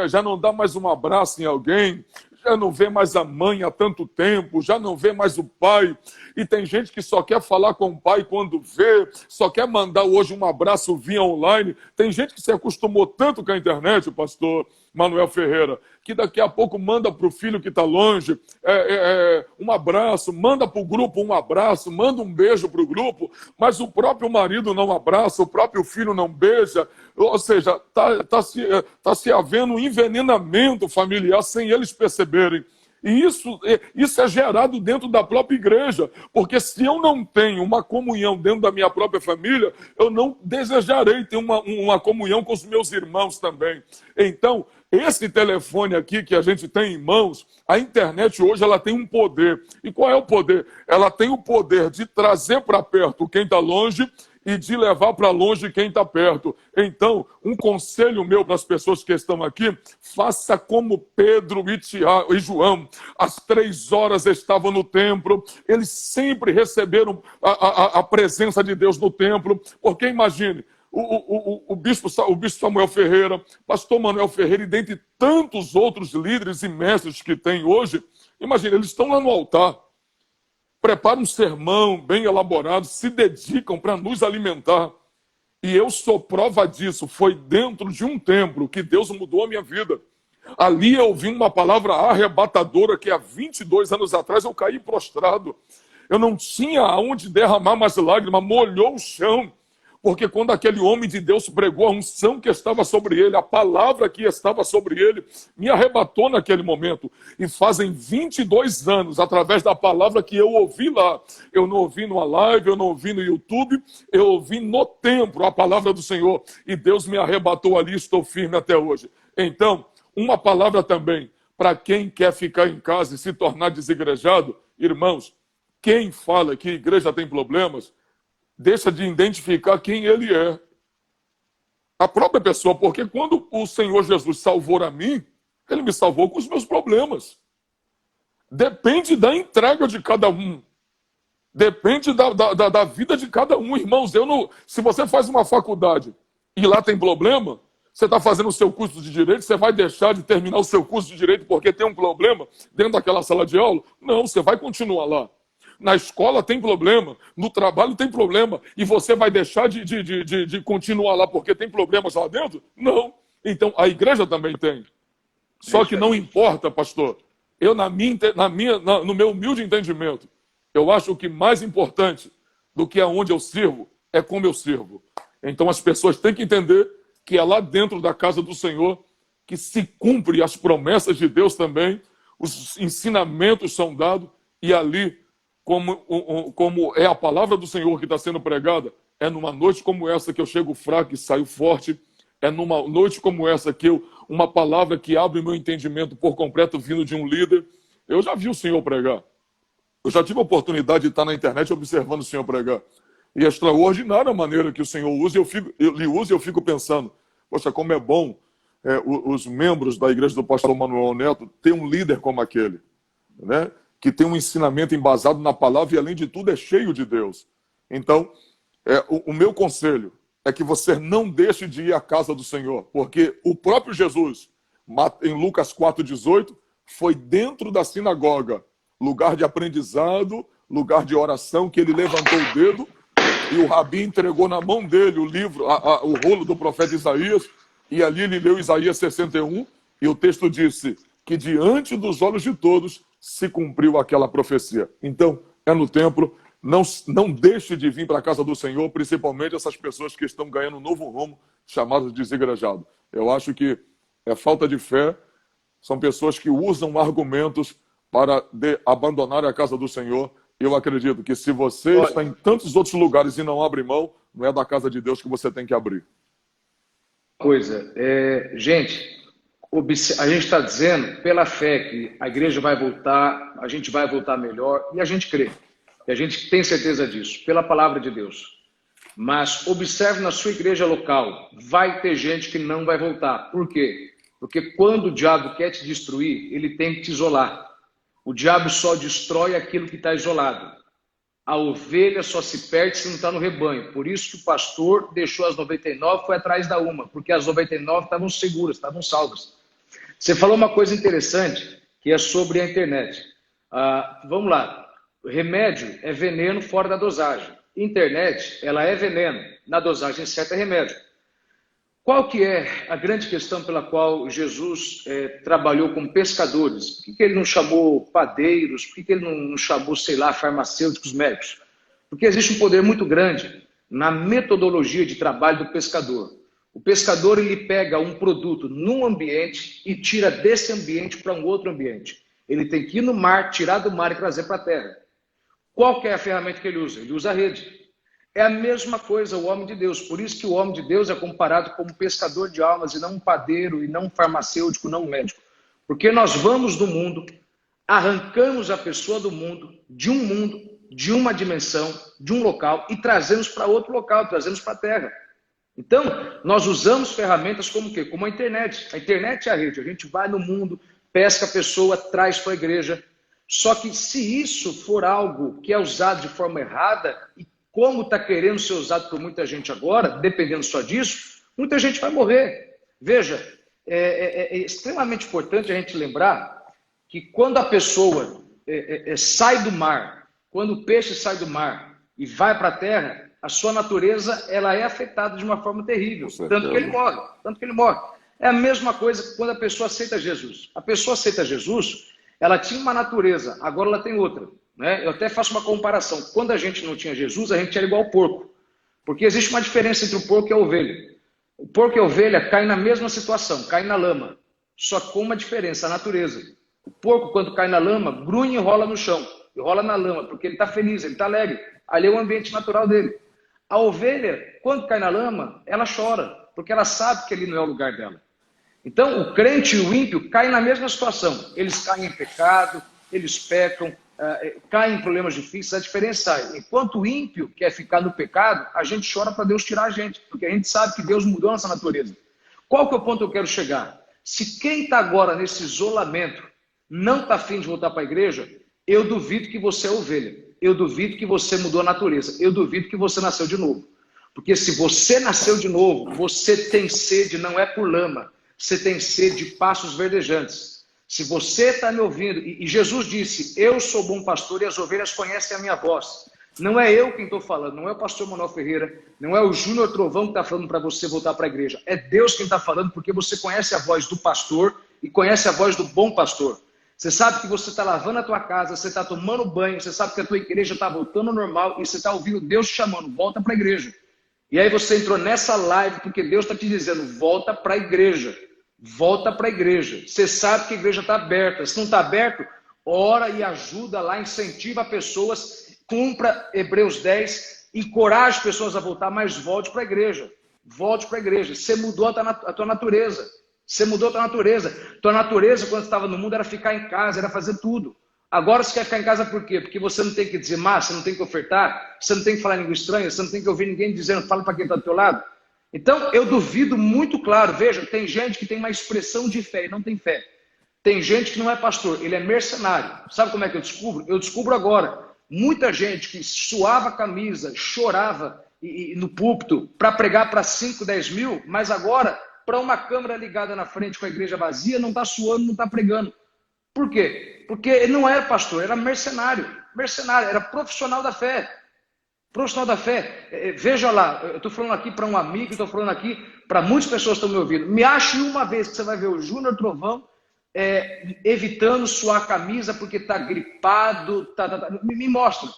[SPEAKER 2] já não dá mais um abraço em alguém, já não vê mais a mãe há tanto tempo, já não vê mais o pai. E tem gente que só quer falar com o pai quando vê, só quer mandar hoje um abraço via online. Tem gente que se acostumou tanto com a internet, pastor Manuel Ferreira, que daqui a pouco manda para o filho que está longe um abraço, manda para o grupo um abraço, manda um beijo para o grupo, mas o próprio marido não abraça, o próprio filho não beija. Ou seja, tá se havendo um envenenamento familiar sem eles perceberem. E isso é gerado dentro da própria igreja, porque se eu não tenho uma comunhão dentro da minha própria família, eu não desejarei ter uma comunhão com os meus irmãos também. Então, esse telefone aqui que a gente tem em mãos, a internet hoje ela tem um poder. E qual é o poder? Ela tem o poder de trazer para perto quem está longe e de levar para longe quem está perto. Então, um conselho meu para as pessoas que estão aqui: faça como Pedro e João. Às 3 horas estavam no templo, eles sempre receberam a presença de Deus no templo, porque imagine, o bispo Samuel Ferreira, pastor Manuel Ferreira, e dentre tantos outros líderes e mestres que tem hoje, imagine, eles estão lá no altar, preparam um sermão bem elaborado, se dedicam para nos alimentar. E eu sou prova disso. Foi dentro de um templo que Deus mudou a minha vida. Ali eu ouvi uma palavra arrebatadora que há 22 anos atrás eu caí prostrado. Eu não tinha aonde derramar mais lágrimas, molhou o chão. Porque quando aquele homem de Deus pregou, a unção que estava sobre ele, a palavra que estava sobre ele, me arrebatou naquele momento. E fazem 22 anos, através da palavra que eu ouvi lá. Eu não ouvi numa live, eu não ouvi no YouTube, eu ouvi no templo a palavra do Senhor. E Deus me arrebatou ali, estou firme até hoje. Então, uma palavra também, para quem quer ficar em casa e se tornar desigrejado: irmãos, quem fala que a igreja tem problemas, deixa de identificar quem ele é. A própria pessoa, porque quando o Senhor Jesus salvou a mim, ele me salvou com os meus problemas. Depende da entrega de cada um. Depende da vida de cada um. Irmãos, se você faz uma faculdade e lá tem problema, você está fazendo o seu curso de Direito, você vai deixar de terminar o seu curso de Direito porque tem um problema dentro daquela sala de aula? Não, você vai continuar lá. Na escola tem problema, no trabalho tem problema, e você vai deixar de continuar lá porque tem problemas lá dentro? Não. Então, a igreja também tem. Só que não importa, pastor. Eu, no meu humilde entendimento, eu acho que mais importante do que aonde eu sirvo é como eu sirvo. Então, as pessoas têm que entender que é lá dentro da casa do Senhor que se cumpre as promessas de Deus também, os ensinamentos são dados, e ali, como é a palavra do Senhor que está sendo pregada, é numa noite como essa que eu chego fraco e saio forte, é numa noite como essa que uma palavra que abre o meu entendimento por completo vindo de um líder. Eu já vi o Senhor pregar. Eu já tive a oportunidade de estar na internet observando o Senhor pregar. E é extraordinária a maneira que o Senhor usa, eu fico pensando: poxa, como é bom os membros da igreja do pastor Manuel Neto ter um líder como aquele, né? Que tem um ensinamento embasado na palavra e, além de tudo, é cheio de Deus. Então, o meu conselho é que você não deixe de ir à casa do Senhor, porque o próprio Jesus, em Lucas 4,18, foi dentro da sinagoga, lugar de aprendizado, lugar de oração, que ele levantou o dedo e o rabi entregou na mão dele o livro, o rolo do profeta Isaías, e ali ele leu Isaías 61, e o texto disse que diante dos olhos de todos se cumpriu aquela profecia. Então, é no templo. Não deixe de vir para a casa do Senhor, principalmente essas pessoas que estão ganhando um novo rumo, chamados de desigrejados. Eu acho que é falta de fé, são pessoas que usam argumentos para abandonar a casa do Senhor. Eu acredito que se você está em tantos outros lugares e não abre mão, não é da casa de Deus que você tem que abrir.
[SPEAKER 1] Gente, a gente está dizendo pela fé que a igreja vai voltar, a gente vai voltar melhor, e a gente crê. E a gente tem certeza disso, pela palavra de Deus. Mas observe na sua igreja local, vai ter gente que não vai voltar. Por quê? Porque quando o diabo quer te destruir, ele tem que te isolar. O diabo só destrói aquilo que está isolado. A ovelha só se perde se não está no rebanho. Por isso que o pastor deixou as 99 e foi atrás da uma, porque as 99 estavam seguras, estavam salvas. Você falou uma coisa interessante, que é sobre a internet. Vamos lá. Remédio é veneno fora da dosagem. Internet, ela é veneno. Na dosagem certa é remédio. Qual que é a grande questão pela qual Jesus trabalhou com pescadores? Por que ele não chamou padeiros? Por que ele não chamou, sei lá, farmacêuticos, médicos? Porque existe um poder muito grande na metodologia de trabalho do pescador. O pescador, ele pega um produto num ambiente e tira desse ambiente para um outro ambiente. Ele tem que ir no mar, tirar do mar e trazer para a terra. Qual que é a ferramenta que ele usa? Ele usa a rede. É a mesma coisa o homem de Deus. Por isso que o homem de Deus é comparado como pescador de almas e não um padeiro, e não um farmacêutico, não um médico. Porque nós vamos do mundo, arrancamos a pessoa do mundo, de uma dimensão, de um local, e trazemos para outro local, trazemos para a terra. Então, nós usamos ferramentas como o quê? Como a internet. A internet é a rede. A gente vai no mundo, pesca a pessoa, traz para a igreja. Só que se isso for algo que é usado de forma errada, e como está querendo ser usado por muita gente agora, dependendo só disso, muita gente vai morrer. Veja, é extremamente importante a gente lembrar que quando a pessoa sai do mar, quando o peixe sai do mar e vai para a terra, a sua natureza ela é afetada de uma forma terrível, tanto que ele morre. É a mesma coisa que quando a pessoa aceita Jesus. A pessoa aceita Jesus, ela tinha uma natureza, agora ela tem outra. Né? Eu até faço uma comparação. Quando a gente não tinha Jesus, a gente era igual ao porco. Porque existe uma diferença entre o porco e a ovelha. O porco e a ovelha caem na mesma situação, caem na lama. Só com uma diferença, a natureza. O porco, quando cai na lama, grunhe e rola no chão. E rola na lama, porque ele está feliz, ele está alegre. Ali é o ambiente natural dele. A ovelha, quando cai na lama, ela chora, porque ela sabe que ali não é o lugar dela. Então, o crente e o ímpio caem na mesma situação. Eles caem em pecado, eles pecam, caem em problemas difíceis. A diferença é, enquanto o ímpio quer ficar no pecado, a gente chora para Deus tirar a gente, porque a gente sabe que Deus mudou a nossa natureza. Qual que é o ponto que eu quero chegar? Se quem está agora nesse isolamento não está afim de voltar para a igreja, eu duvido que você é ovelha. Eu duvido que você mudou a natureza. Eu duvido que você nasceu de novo. Porque se você nasceu de novo, você tem sede, não é por lama. Você tem sede de pastos verdejantes. Se você está me ouvindo, e Jesus disse, eu sou bom pastor e as ovelhas conhecem a minha voz. Não é eu quem estou falando, não é o pastor Manuel Ferreira, não é o Júnior Trovão que está falando para você voltar para a igreja. É Deus quem está falando, porque você conhece a voz do pastor e conhece a voz do bom pastor. Você sabe que você está lavando a tua casa, você está tomando banho, você sabe que a tua igreja está voltando ao normal e você está ouvindo Deus te chamando, volta para a igreja. E aí você entrou nessa live porque Deus está te dizendo, volta para a igreja. Volta para a igreja. Você sabe que a igreja está aberta. Se não está aberto, ora e ajuda lá, incentiva pessoas, cumpra Hebreus 10, encoraje pessoas a voltar, mas volte para a igreja. Volte para a igreja. Você mudou a tua natureza. Você mudou a tua natureza. Tua natureza, quando você estava no mundo, era ficar em casa, era fazer tudo. Agora você quer ficar em casa por quê? Porque você não tem que dizimar, você não tem que ofertar, você não tem que falar língua estranha, você não tem que ouvir ninguém dizendo, fala para quem está do teu lado. Então, eu duvido muito claro, veja, tem gente que tem uma expressão de fé e não tem fé. Tem gente que não é pastor, ele é mercenário. Sabe como é que eu descubro? Eu descubro agora. Muita gente que suava a camisa, chorava no púlpito para pregar para 5, 10 mil, mas agora, para uma câmera ligada na frente com a igreja vazia, não está suando, não está pregando. Por quê? Porque ele não era pastor, era mercenário. Mercenário, era profissional da fé. Profissional da fé. Veja lá, eu estou falando aqui para um amigo, estou falando aqui para muitas pessoas que estão me ouvindo. Me ache uma vez que você vai ver o Júnior Trovão evitando suar a camisa porque está gripado. Me mostra.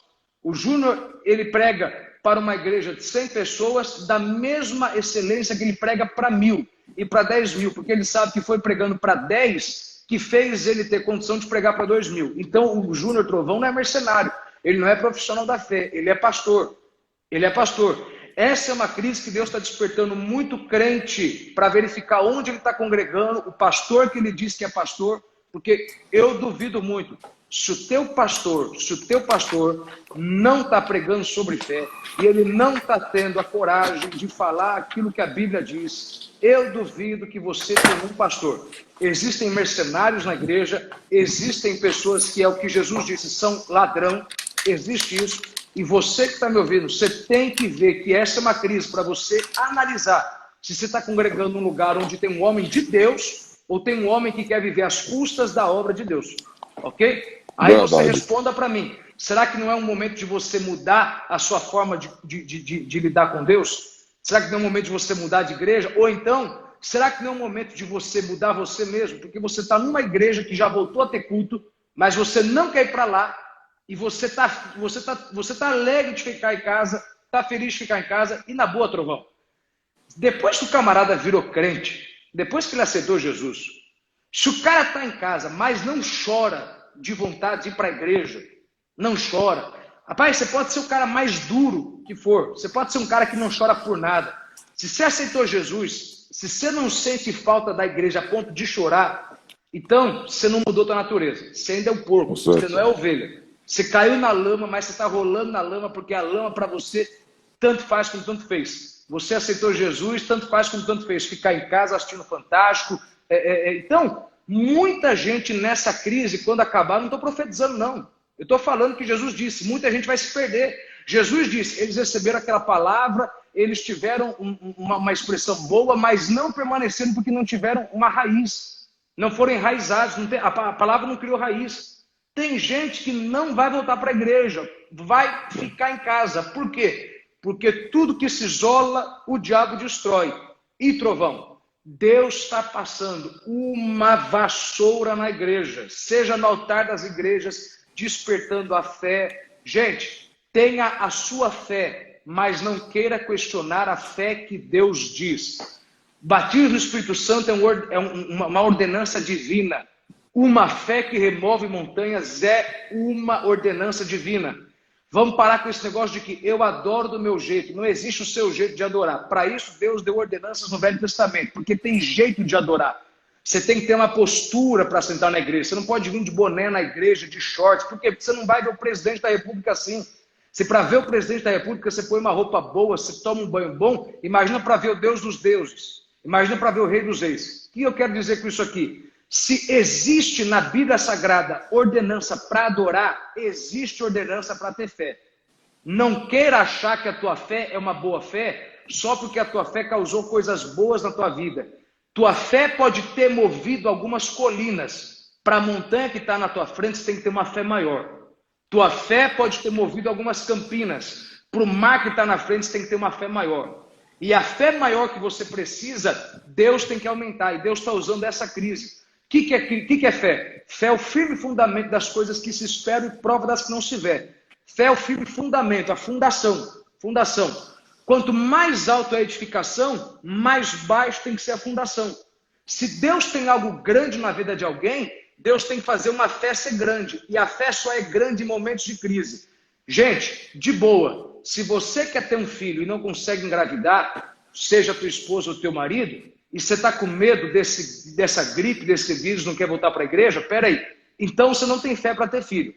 [SPEAKER 1] O Júnior, ele prega para uma igreja de 100 pessoas da mesma excelência que ele prega para 1000 e para 10 mil, porque ele sabe que foi pregando para 10 que fez ele ter condição de pregar para 2000. Então, o Júnior Trovão não é mercenário, ele não é profissional da fé, ele é pastor. Ele é pastor. Essa é uma crise que Deus está despertando muito crente para verificar onde ele está congregando, o pastor que ele diz que é pastor, porque eu duvido muito. Se o teu pastor não está pregando sobre fé e ele não está tendo a coragem de falar aquilo que a Bíblia diz, eu duvido que você tenha um pastor. Existem mercenários na igreja, existem pessoas que é o que Jesus disse, são ladrão, existe isso. E você que está me ouvindo, você tem que ver que essa é uma crise para você analisar se você está congregando num lugar onde tem um homem de Deus ou tem um homem que quer viver às custas da obra de Deus. Ok? Aí você responda para mim. Será que não é um momento de você mudar a sua forma de lidar com Deus? Será que não é um momento de você mudar de igreja? Ou então, será que não é um momento de você mudar você mesmo? Porque você está numa igreja que já voltou a ter culto, mas você não quer ir para lá e você tá alegre de ficar em casa, está feliz de ficar em casa e na boa, Trovão. Depois que o camarada virou crente, depois que ele aceitou Jesus, se o cara está em casa, mas não chora de vontade de ir para a igreja, não chora. Rapaz, você pode ser o cara mais duro que for, você pode ser um cara que não chora por nada. Se você aceitou Jesus, se você não sente falta da igreja a ponto de chorar, então você não mudou tua natureza. Você ainda é um porco, você não é ovelha. Você caiu na lama, mas você está rolando na lama, porque a lama para você tanto faz como tanto fez. Você aceitou Jesus, tanto faz como tanto fez. Ficar em casa assistindo Fantástico. Então, muita gente nessa crise, quando acabar, não estou profetizando, não. Eu estou falando que Jesus disse, muita gente vai se perder. Jesus disse, eles receberam aquela palavra, eles tiveram uma expressão boa, mas não permaneceram porque não tiveram uma raiz. Não foram enraizados, a palavra não criou raiz. Tem gente que não vai voltar para a igreja, vai ficar em casa. Por quê? Porque tudo que se isola, o diabo destrói. E, Trovão, Deus está passando uma vassoura na igreja, seja no altar das igrejas, despertando a fé. Gente, tenha a sua fé, mas não queira questionar a fé que Deus diz. Batismo no Espírito Santo é uma ordenança divina. Uma fé que remove montanhas é uma ordenança divina. Vamos parar com esse negócio de que eu adoro do meu jeito. Não existe o seu jeito de adorar. Para isso, Deus deu ordenanças no Velho Testamento, porque tem jeito de adorar. Você tem que ter uma postura para sentar na igreja. Você não pode vir de boné na igreja, de shorts, porque você não vai ver o presidente da República assim. Se para ver o presidente da República você põe uma roupa boa, você toma um banho bom, imagina para ver o Deus dos deuses. Imagina para ver o Rei dos Reis. O que eu quero dizer com isso aqui? Se existe na Bíblia Sagrada ordenança para adorar, existe ordenança para ter fé. Não queira achar que a tua fé é uma boa fé só porque a tua fé causou coisas boas na tua vida. Tua fé pode ter movido algumas colinas. Para a montanha que está na tua frente, você tem que ter uma fé maior. Tua fé pode ter movido algumas campinas. Para o mar que está na frente, você tem que ter uma fé maior. E a fé maior que você precisa, Deus tem que aumentar. E Deus está usando essa crise. O que é fé? Fé é o firme fundamento das coisas que se esperam e prova das que não se vê. Fé é o firme fundamento, a fundação. Quanto mais alto é a edificação, mais baixo tem que ser a fundação. Se Deus tem algo grande na vida de alguém, Deus tem que fazer uma fé ser grande. E a fé só é grande em momentos de crise. Gente, de boa, se você quer ter um filho e não consegue engravidar, seja tua esposa ou teu marido, e você está com medo dessa gripe, desse vírus, não quer voltar para a igreja, peraí. Então você não tem fé para ter filho.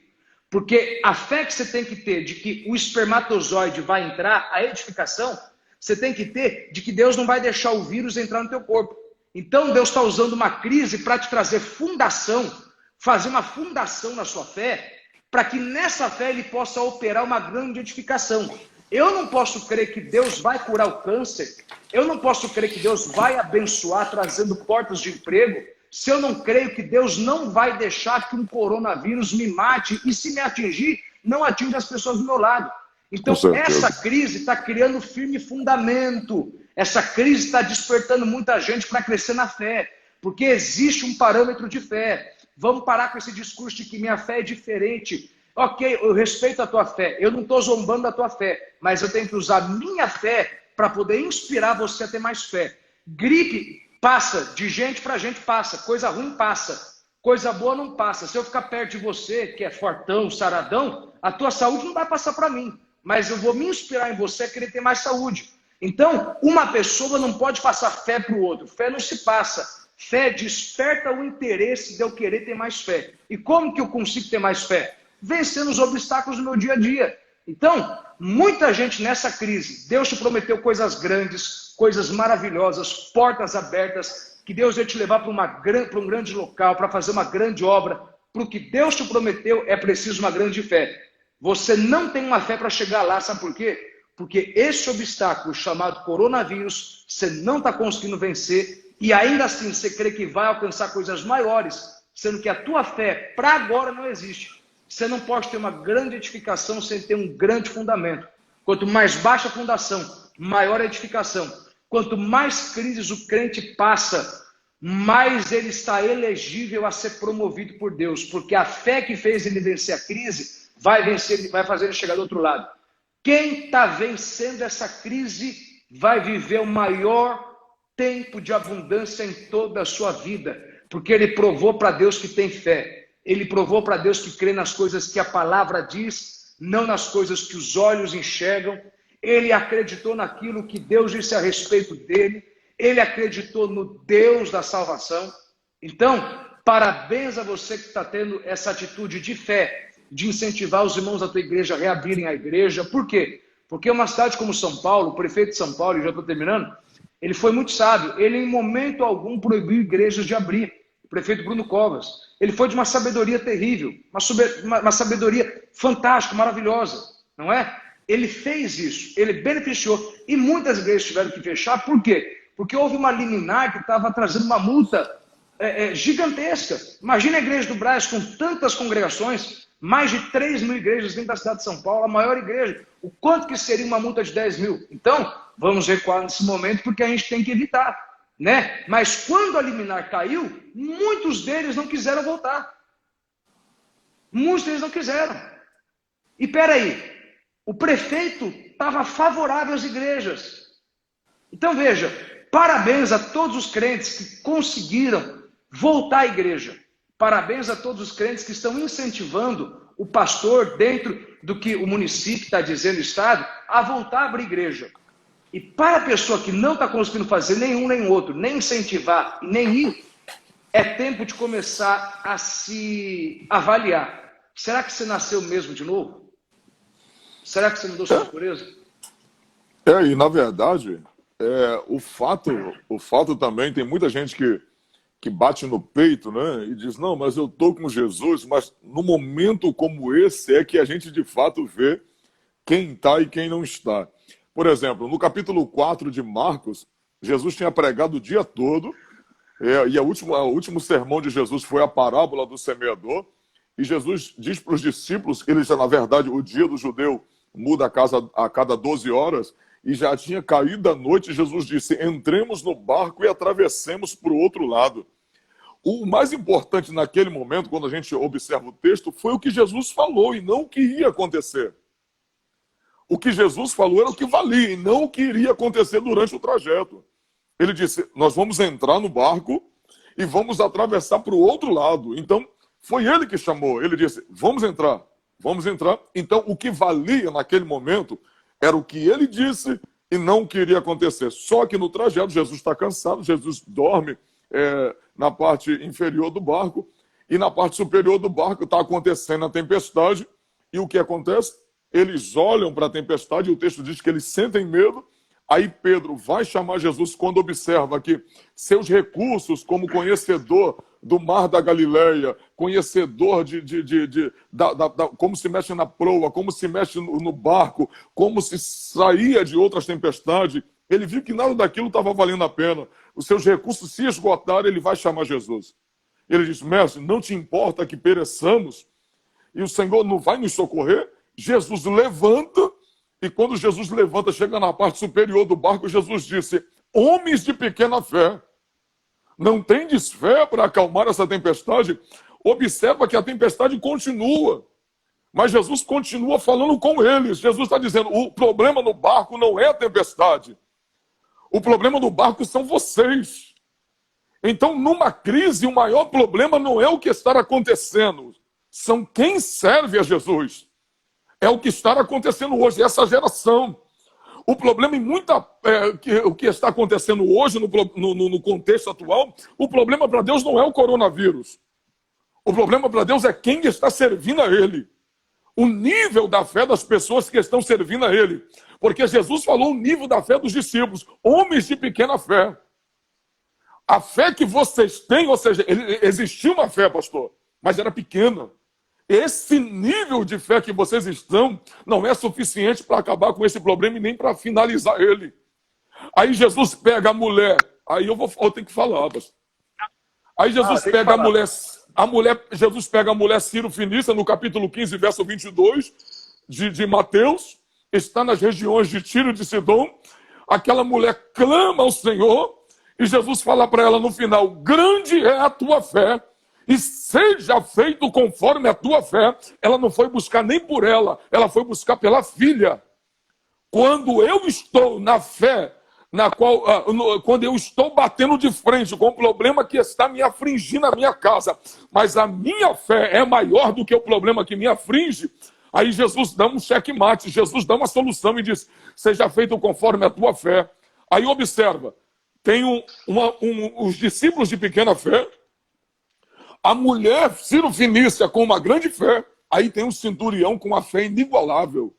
[SPEAKER 1] Porque a fé que você tem que ter de que o espermatozoide vai entrar, a edificação, você tem que ter de que Deus não vai deixar o vírus entrar no teu corpo. Então Deus está usando uma crise para te trazer fundação, fazer uma fundação na sua fé, para que nessa fé ele possa operar uma grande edificação. Eu não posso crer que Deus vai curar o câncer. Eu não posso crer que Deus vai abençoar, trazendo portas de emprego, se eu não creio que Deus não vai deixar que um coronavírus me mate e, se me atingir, não atinja as pessoas do meu lado. Então, essa crise está criando firme fundamento. Essa crise está despertando muita gente para crescer na fé, porque existe um parâmetro de fé. Vamos parar com esse discurso de que minha fé é diferente. Ok, eu respeito a tua fé, eu não estou zombando da tua fé, mas eu tenho que usar minha fé para poder inspirar você a ter mais fé. Gripe passa, de gente para gente passa, coisa ruim passa, coisa boa não passa. Se eu ficar perto de você, que é fortão, saradão, a tua saúde não vai passar para mim, mas eu vou me inspirar em você a querer ter mais saúde. Então, uma pessoa não pode passar fé para o outro, fé não se passa. Fé desperta o interesse de eu querer ter mais fé. E como que eu consigo ter mais fé? Vencendo os obstáculos do meu dia a dia. Então, muita gente nessa crise, Deus te prometeu coisas grandes, coisas maravilhosas, portas abertas, que Deus vai te levar para um grande local, para fazer uma grande obra. Para o que Deus te prometeu, é preciso uma grande fé. Você não tem uma fé para chegar lá, sabe por quê? Porque esse obstáculo chamado coronavírus, você não está conseguindo vencer, e ainda assim você crê que vai alcançar coisas maiores, sendo que a tua fé, para agora, não existe. Você não pode ter uma grande edificação sem ter um grande fundamento. Quanto mais baixa a fundação, maior a edificação. Quanto mais crises o crente passa, mais ele está elegível a ser promovido por Deus. Porque a fé que fez ele vencer a crise vai fazer ele chegar do outro lado. Quem está vencendo essa crise vai viver o maior tempo de abundância em toda a sua vida. Porque ele provou para Deus que tem fé. Ele provou para Deus que crê nas coisas que a palavra diz, não nas coisas que os olhos enxergam. Ele acreditou naquilo que Deus disse a respeito dele. Ele acreditou no Deus da salvação. Então, parabéns a você que está tendo essa atitude de fé, de incentivar os irmãos da tua igreja a reabrirem a igreja. Por quê? Porque uma cidade como São Paulo, o prefeito de São Paulo, e já estou terminando, ele foi muito sábio. Ele, em momento algum, proibiu igrejas de abrir. O prefeito Bruno Covas. Ele foi de uma sabedoria terrível, uma sabedoria fantástica, maravilhosa, não é? Ele fez isso, ele beneficiou. E muitas igrejas tiveram que fechar, por quê? Porque houve uma liminar que estava trazendo uma multa gigantesca. Imagina a igreja do Brás com tantas congregações, mais de 3 mil igrejas dentro da cidade de São Paulo, a maior igreja. O quanto que seria uma multa de 10 mil? Então, vamos recuar nesse momento, porque a gente tem que evitar. Né? Mas quando a liminar caiu, muitos deles não quiseram voltar. Muitos deles não quiseram. E peraí, o prefeito estava favorável às igrejas. Então veja, parabéns a todos os crentes que conseguiram voltar à igreja. Parabéns a todos os crentes que estão incentivando o pastor, dentro do que o município está dizendo, o Estado, a voltar a abrir igreja. E para a pessoa que não está conseguindo fazer nenhum nem outro, nem incentivar, nem ir, é tempo de começar a se avaliar. Será que você nasceu mesmo de novo? Será que você mudou sua natureza?
[SPEAKER 2] E na verdade, o fato também, tem muita gente que bate no peito, né? E diz, não, mas eu estou com Jesus, mas no momento como esse é que a gente de fato vê quem está e quem não está. Por exemplo, no capítulo 4 de Marcos, Jesus tinha pregado o dia todo, e o último sermão de Jesus foi a parábola do semeador, e Jesus diz para os discípulos que eles, na verdade, o dia do judeu muda a cada 12 horas, e já tinha caído a noite, Jesus disse, entremos no barco e atravessemos para o outro lado. O mais importante naquele momento, quando a gente observa o texto, foi o que Jesus falou e não o que ia acontecer. O que Jesus falou era o que valia e não o que iria acontecer durante o trajeto. Ele disse, nós vamos entrar no barco e vamos atravessar para o outro lado. Então, foi ele que chamou. Ele disse, vamos entrar, vamos entrar. Então, o que valia naquele momento era o que ele disse e não o que iria acontecer. Só que no trajeto, Jesus está cansado, Jesus dorme na parte inferior do barco e na parte superior do barco está acontecendo a tempestade. E o que acontece? Eles olham para a tempestade e o texto diz que eles sentem medo. Aí Pedro vai chamar Jesus quando observa que seus recursos como conhecedor do mar da Galileia, conhecedor como se mexe na proa, como se mexe no barco, como se saía de outras tempestades. Ele viu que nada daquilo estava valendo a pena. Os seus recursos se esgotaram, ele vai chamar Jesus. Ele diz: mestre, não te importa que pereçamos? E o Senhor não vai nos socorrer? Jesus levanta, e quando Jesus levanta, chega na parte superior do barco, Jesus disse: homens de pequena fé, não tendes fé para acalmar essa tempestade? Observa que a tempestade continua, mas Jesus continua falando com eles. Jesus está dizendo: o problema no barco não é a tempestade. O problema no barco são vocês. Então, numa crise, o maior problema não é o que está acontecendo, são quem serve a Jesus. É o que está acontecendo hoje, essa geração. O problema o que está acontecendo hoje no contexto atual, o problema para Deus não é o coronavírus. O problema para Deus é quem está servindo a Ele. O nível da fé das pessoas que estão servindo a Ele. Porque Jesus falou o nível da fé dos discípulos, homens de pequena fé. A fé que vocês têm, ou seja, existia uma fé, pastor, mas era pequena. Esse nível de fé que vocês estão não é suficiente para acabar com esse problema e nem para finalizar ele. Aí Jesus pega a mulher, aí eu tenho que falar, pastor. Aí Jesus pega Jesus pega a mulher Ciro-Fenícia, no capítulo 15, verso 22 de Mateus, está nas regiões de Tiro e de Sidom. Aquela mulher clama ao Senhor e Jesus fala para ela no final: grande é a tua fé, e seja feito conforme a tua fé. Ela não foi buscar nem por ela foi buscar pela filha. Quando eu estou na fé, quando eu estou batendo de frente com o problema que está me afligindo na minha casa, mas a minha fé é maior do que o problema que me aflige, aí Jesus dá um checkmate, Jesus dá uma solução e diz: seja feito conforme a tua fé. Aí observa, tem os discípulos de pequena fé, a mulher Ciro-Fenícia com uma grande fé, aí tem um centurião com uma fé inigualável.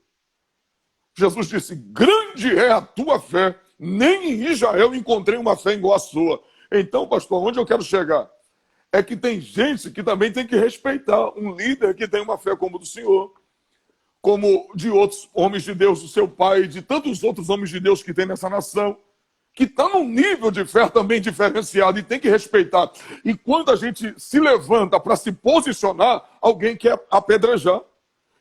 [SPEAKER 2] Jesus disse: grande é a tua fé, nem em Israel encontrei uma fé igual a sua. Então, pastor, onde eu quero chegar? É que tem gente que também tem que respeitar um líder que tem uma fé como o do Senhor, como de outros homens de Deus, do seu pai, de tantos outros homens de Deus que tem nessa nação, que está num nível de fé também diferenciado e tem que respeitar. E quando a gente se levanta para se posicionar, alguém quer apedrejar.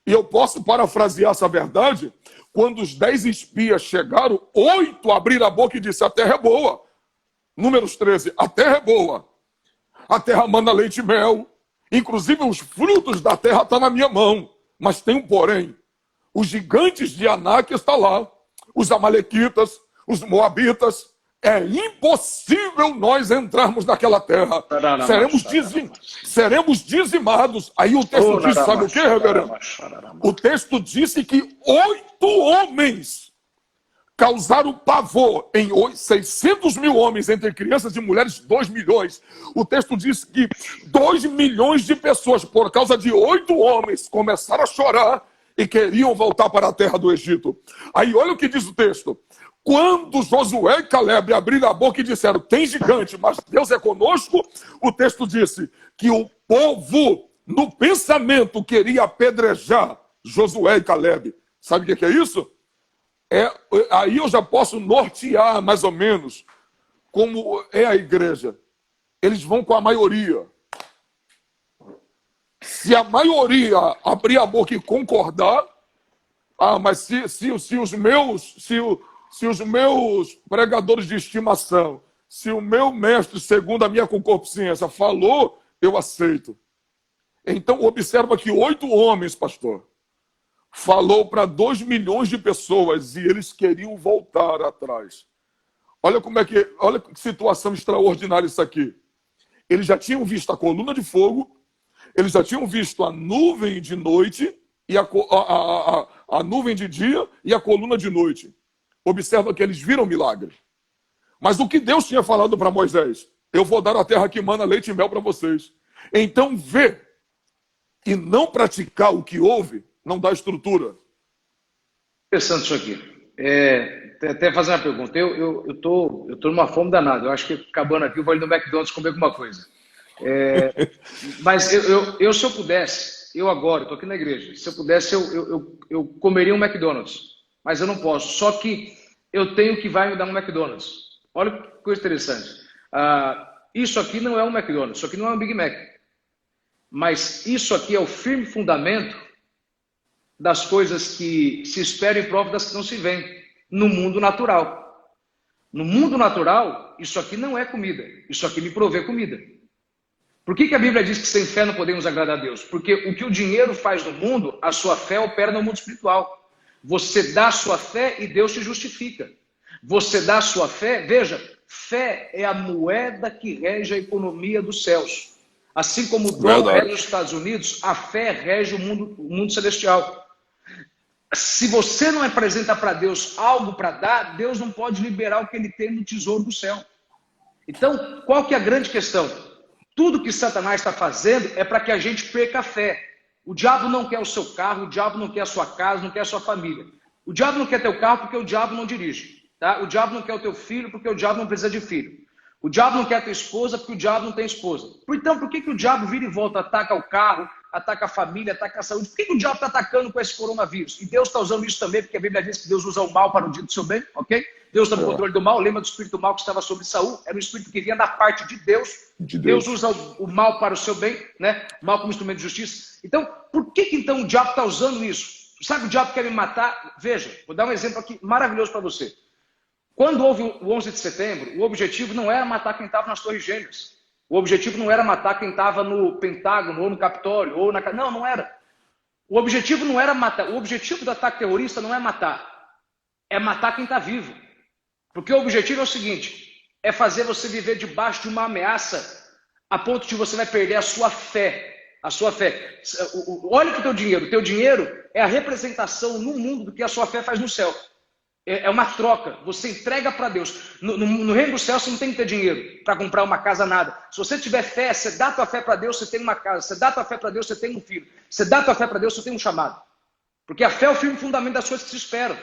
[SPEAKER 2] E eu posso parafrasear essa verdade: quando os 10 espias chegaram, 8 abriram a boca e disseram: a terra é boa. Números 13, a terra é boa. A terra manda leite e mel. Inclusive os frutos da terra estão na minha mão. Mas tem um porém: os gigantes de Anak estão lá, os amalequitas, os moabitas. É impossível nós entrarmos naquela terra. Seremos dizimados. Aí o texto diz, sabe o que, reverendo? O texto disse que 8 homens causaram pavor em 600 mil homens, entre crianças e mulheres, 2 milhões. O texto diz que 2 milhões de pessoas, por causa de 8 homens, começaram a chorar e queriam voltar para a terra do Egito. Aí olha o que diz o texto: quando Josué e Caleb abriram a boca e disseram: tem gigante, mas Deus é conosco, o texto disse que o povo, no pensamento, queria apedrejar Josué e Caleb. Sabe o que é isso? Aí eu já posso nortear mais ou menos como é a igreja. Eles vão com a maioria. Se a maioria abrir a boca e concordar, mas se os meus pregadores de estimação, se o meu mestre, segundo a minha concupiscência, falou, eu aceito. Então, observa que 8 homens, pastor, falou para 2 milhões de pessoas e eles queriam voltar atrás. Olha que situação extraordinária isso aqui. Eles já tinham visto a coluna de fogo, eles já tinham visto a nuvem de noite, e a nuvem de dia e a coluna de noite. Observa que eles viram milagre. Mas o que Deus tinha falado para Moisés? Eu vou dar a terra que mana leite e mel para vocês. Então ver e não praticar o que houve não dá estrutura.
[SPEAKER 1] Interessante isso aqui. Até fazer uma pergunta. Eu tô numa fome danada. Eu acho que acabando aqui eu vou ali no McDonald's comer alguma coisa. Mas se eu pudesse, eu agora, estou aqui na igreja, se eu pudesse, eu comeria um McDonald's. Mas eu não posso. Só que eu tenho que vai me dar um McDonald's. Olha que coisa interessante. Isso aqui não é um McDonald's, isso aqui não é um Big Mac. Mas isso aqui é o firme fundamento das coisas que se esperam e prova das que não se veem no mundo natural. No mundo natural, isso aqui não é comida. Isso aqui me provê comida. Por que a Bíblia diz que sem fé não podemos agradar a Deus? Porque o que o dinheiro faz no mundo, a sua fé opera no mundo espiritual. Você dá a sua fé e Deus te justifica. Você dá a sua fé, veja, fé é a moeda que rege a economia dos céus. Assim como o dólar rege os Estados Unidos, a fé rege o mundo celestial. Se você não apresenta para Deus algo para dar, Deus não pode liberar o que ele tem no tesouro do céu. Então, qual que é a grande questão? Tudo que Satanás está fazendo é para que a gente perca a fé. O diabo não quer o seu carro, o diabo não quer a sua casa, não quer a sua família. O diabo não quer teu carro porque o diabo não dirige. Tá? O diabo não quer o teu filho porque o diabo não precisa de filho. O diabo não quer a tua esposa porque o diabo não tem esposa. Então, por que o diabo vira e volta, ataca o carro, ataca a família, ataca a saúde? Por que o diabo está atacando com esse coronavírus? E Deus está usando isso também, porque a Bíblia diz que Deus usa o mal para o dia do seu bem, ok? Deus está no controle do mal. Lembra do espírito mal que estava sobre Saul? Era um espírito que vinha da parte de Deus. Deus usa o mal para o seu bem, né? Mal como instrumento de justiça. Então, por que então o diabo está usando isso? Sabe, o diabo quer me matar? Veja, vou dar um exemplo aqui maravilhoso para você. Quando houve o 11 de setembro, o objetivo não era matar quem estava nas Torres Gêmeas. O objetivo não era matar quem estava no Pentágono, ou no Capitólio, ou na... Não, não era. O objetivo não era matar. O objetivo do ataque terrorista não é matar. É matar quem está vivo. Porque o objetivo é o seguinte, é fazer você viver debaixo de uma ameaça a ponto de você vai perder a sua fé. A sua fé. Olha para o teu dinheiro. O teu dinheiro é a representação no mundo do que a sua fé faz no céu. É uma troca. Você entrega para Deus. No reino do céu você não tem que ter dinheiro para comprar uma casa, nada. Se você tiver fé, você dá a tua fé para Deus, você tem uma casa. Você dá a tua fé para Deus, você tem um filho. Você dá a tua fé para Deus, você tem um chamado. Porque a fé é o firme fundamento das coisas que se esperam.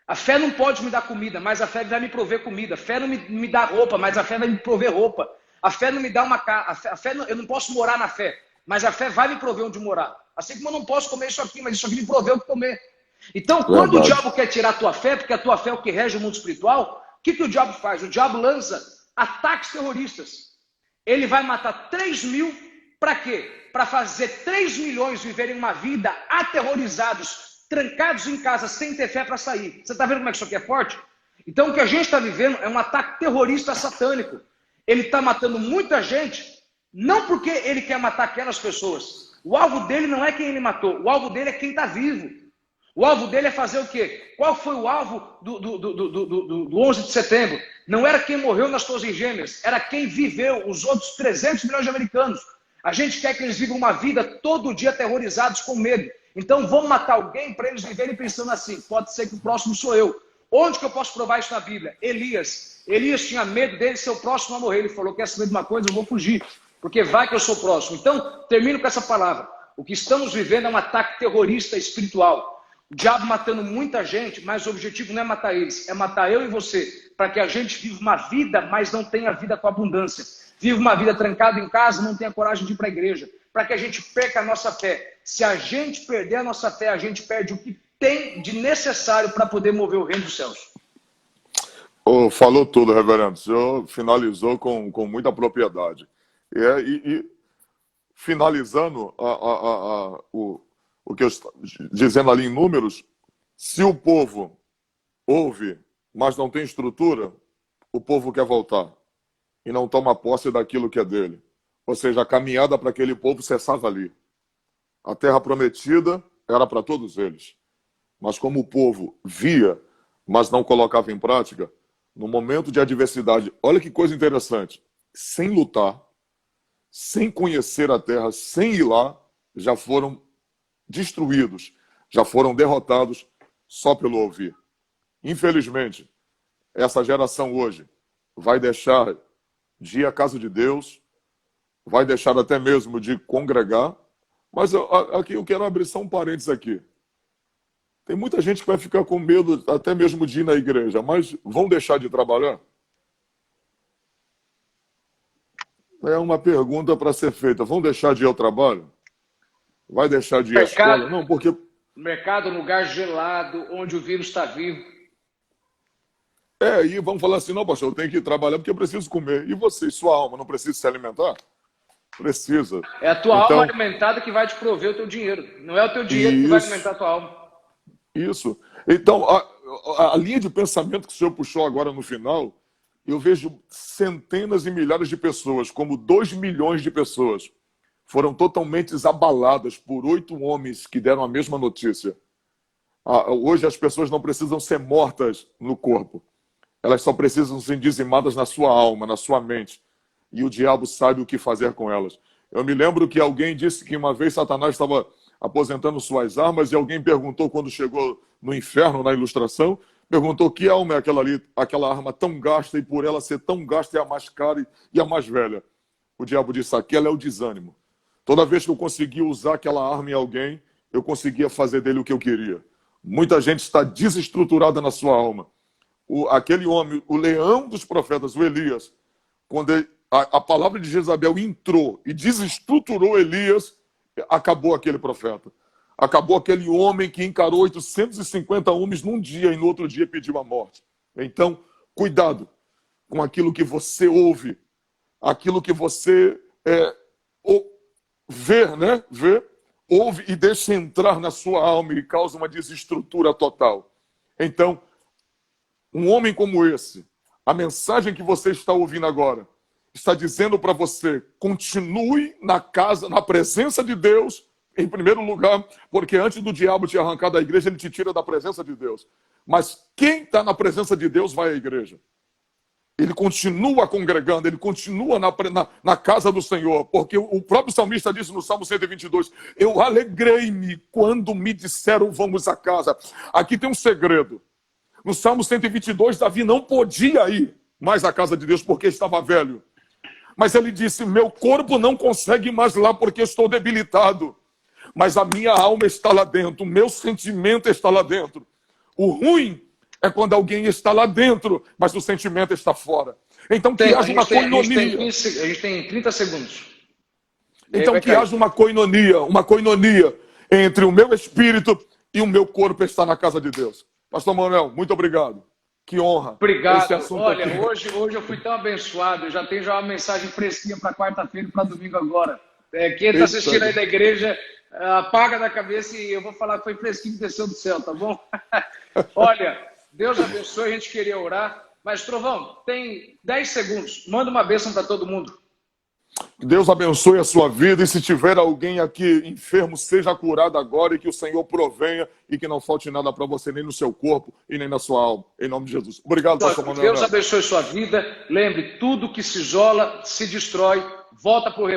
[SPEAKER 1] A fé não pode me dar comida, mas a fé vai me prover comida. A fé não me dá roupa, mas a fé vai me prover roupa. A fé não me dá uma casa. Eu não posso morar na fé, mas a fé vai me prover onde morar. Assim como eu não posso comer isso aqui, mas isso aqui me proveu o que comer. Então, quando o diabo quer tirar a tua fé, porque a tua fé é o que rege o mundo espiritual, o que o diabo faz? O diabo lança ataques terroristas. Ele vai matar 3.000, para quê? Para fazer 3 milhões viverem uma vida aterrorizados, trancados em casa, sem ter fé para sair. Você está vendo como é que isso aqui é forte? Então, o que a gente está vivendo é um ataque terrorista satânico. Ele está matando muita gente, não porque ele quer matar aquelas pessoas. O alvo dele não é quem ele matou, o alvo dele é quem está vivo. O alvo dele é fazer o quê? Qual foi o alvo do 11 de setembro? Não era quem morreu nas Torres Gêmeas, era quem viveu, os outros 300 milhões de americanos. A gente quer que eles vivam uma vida todo dia aterrorizados com medo. Então vamos matar alguém para eles viverem pensando assim, pode ser que o próximo sou eu. Onde que eu posso provar isso na Bíblia? Elias tinha medo dele ser o próximo a morrer. Ele falou, quer saber de uma coisa? Eu vou fugir, porque vai que eu sou o próximo. Então, termino com essa palavra. O que estamos vivendo é um ataque terrorista espiritual. O diabo matando muita gente, mas o objetivo não é matar eles, é matar eu e você, para que a gente viva uma vida, mas não tenha vida com abundância. Viva uma vida trancada em casa, não tenha coragem de ir para a igreja, para que a gente perca a nossa fé. Se a gente perder a nossa fé, a gente perde o que tem de necessário para poder mover o reino dos céus.
[SPEAKER 2] Oh, falou tudo, reverendo. O senhor finalizou com muita propriedade. E finalizando o que eu estou dizendo ali em números, se o povo ouve, mas não tem estrutura, o povo quer voltar e não toma posse daquilo que é dele. Ou seja, a caminhada para aquele povo cessava ali. A terra prometida era para todos eles. Mas como o povo via, mas não colocava em prática, no momento de adversidade, olha que coisa interessante, sem lutar, sem conhecer a terra, sem ir lá, já foram destruídos, já foram derrotados só pelo ouvir. Infelizmente, essa geração hoje vai deixar de ir à casa de Deus, vai deixar até mesmo de congregar, mas aqui eu quero abrir só um parênteses aqui. Tem muita gente que vai ficar com medo até mesmo de ir na igreja, mas vão deixar de trabalhar? É uma pergunta para ser feita. Vão deixar de ir ao trabalho? Vai deixar de ir à
[SPEAKER 1] Mercado,
[SPEAKER 2] escola? Não, porque...
[SPEAKER 1] mercado é um lugar gelado, onde o vírus está vivo.
[SPEAKER 2] E vamos falar assim, não, pastor, eu tenho que ir trabalhar porque eu preciso comer. E você, sua alma, não precisa se alimentar? Precisa.
[SPEAKER 1] É a tua
[SPEAKER 2] Então,
[SPEAKER 1] alma alimentada que vai te prover o teu dinheiro. Não é o teu dinheiro que vai alimentar a tua alma.
[SPEAKER 2] isso. Então, a linha de pensamento que o senhor puxou agora no final, eu vejo centenas e milhares de pessoas, como 2 milhões de pessoas, foram totalmente abaladas por 8 homens que deram a mesma notícia. Hoje as pessoas não precisam ser mortas no corpo. Elas só precisam ser dizimadas na sua alma, na sua mente. E o diabo sabe o que fazer com elas. Eu me lembro que alguém disse que uma vez Satanás estava aposentando suas armas e alguém perguntou quando chegou no inferno, na ilustração, perguntou que alma é aquela ali, aquela arma tão gasta, e por ela ser tão gasta é a mais cara e a mais velha. O diabo disse, aquela é o desânimo. Toda vez que eu conseguia usar aquela arma em alguém, eu conseguia fazer dele o que eu queria. Muita gente está desestruturada na sua alma. Aquele homem, o leão dos profetas, o Elias, quando a palavra de Jezabel entrou e desestruturou Elias, acabou aquele profeta. Acabou aquele homem que encarou 850 homens num dia e no outro dia pediu a morte. Então, cuidado com aquilo que você ouve, aquilo que você vê, né? Ouve e deixa entrar na sua alma e causa uma desestrutura total. Então, um homem como esse, a mensagem que você está ouvindo agora, está dizendo para você, continue na casa, na presença de Deus, em primeiro lugar, porque antes do diabo te arrancar da igreja, ele te tira da presença de Deus. Mas quem está na presença de Deus vai à igreja. Ele continua congregando, ele continua na casa do Senhor, porque o próprio salmista disse no Salmo 122, eu alegrei-me quando me disseram vamos à casa. Aqui tem um segredo. No Salmo 122, Davi não podia ir mais à casa de Deus porque estava velho. Mas ele disse, meu corpo não consegue ir mais lá porque estou debilitado. Mas a minha alma está lá dentro, o meu sentimento está lá dentro. O ruim é quando alguém está lá dentro, mas o sentimento está fora. Então que haja uma koinonia.
[SPEAKER 1] A gente tem 30 segundos.
[SPEAKER 2] Então que haja uma koinonia entre o meu espírito e o meu corpo está na casa de Deus. Pastor Manuel, muito obrigado. Que honra.
[SPEAKER 1] Obrigado. Olha, hoje eu fui tão abençoado, eu já tenho uma mensagem fresquinha para quarta-feira e para domingo agora. Quem está assistindo aí da igreja, apaga da cabeça e eu vou falar que foi fresquinho que desceu do céu, tá bom? Olha, Deus abençoe, a gente queria orar, mas Trovão, tem 10 segundos, manda uma bênção para todo mundo.
[SPEAKER 2] Deus abençoe a sua vida e se tiver alguém aqui enfermo, seja curado agora e que o Senhor provenha e que não falte nada para você, nem no seu corpo e nem na sua alma. Em nome de Jesus. Obrigado, pastor Manuel.
[SPEAKER 1] Deus abençoe a sua vida. Lembre, tudo que se isola, se destrói, volta para o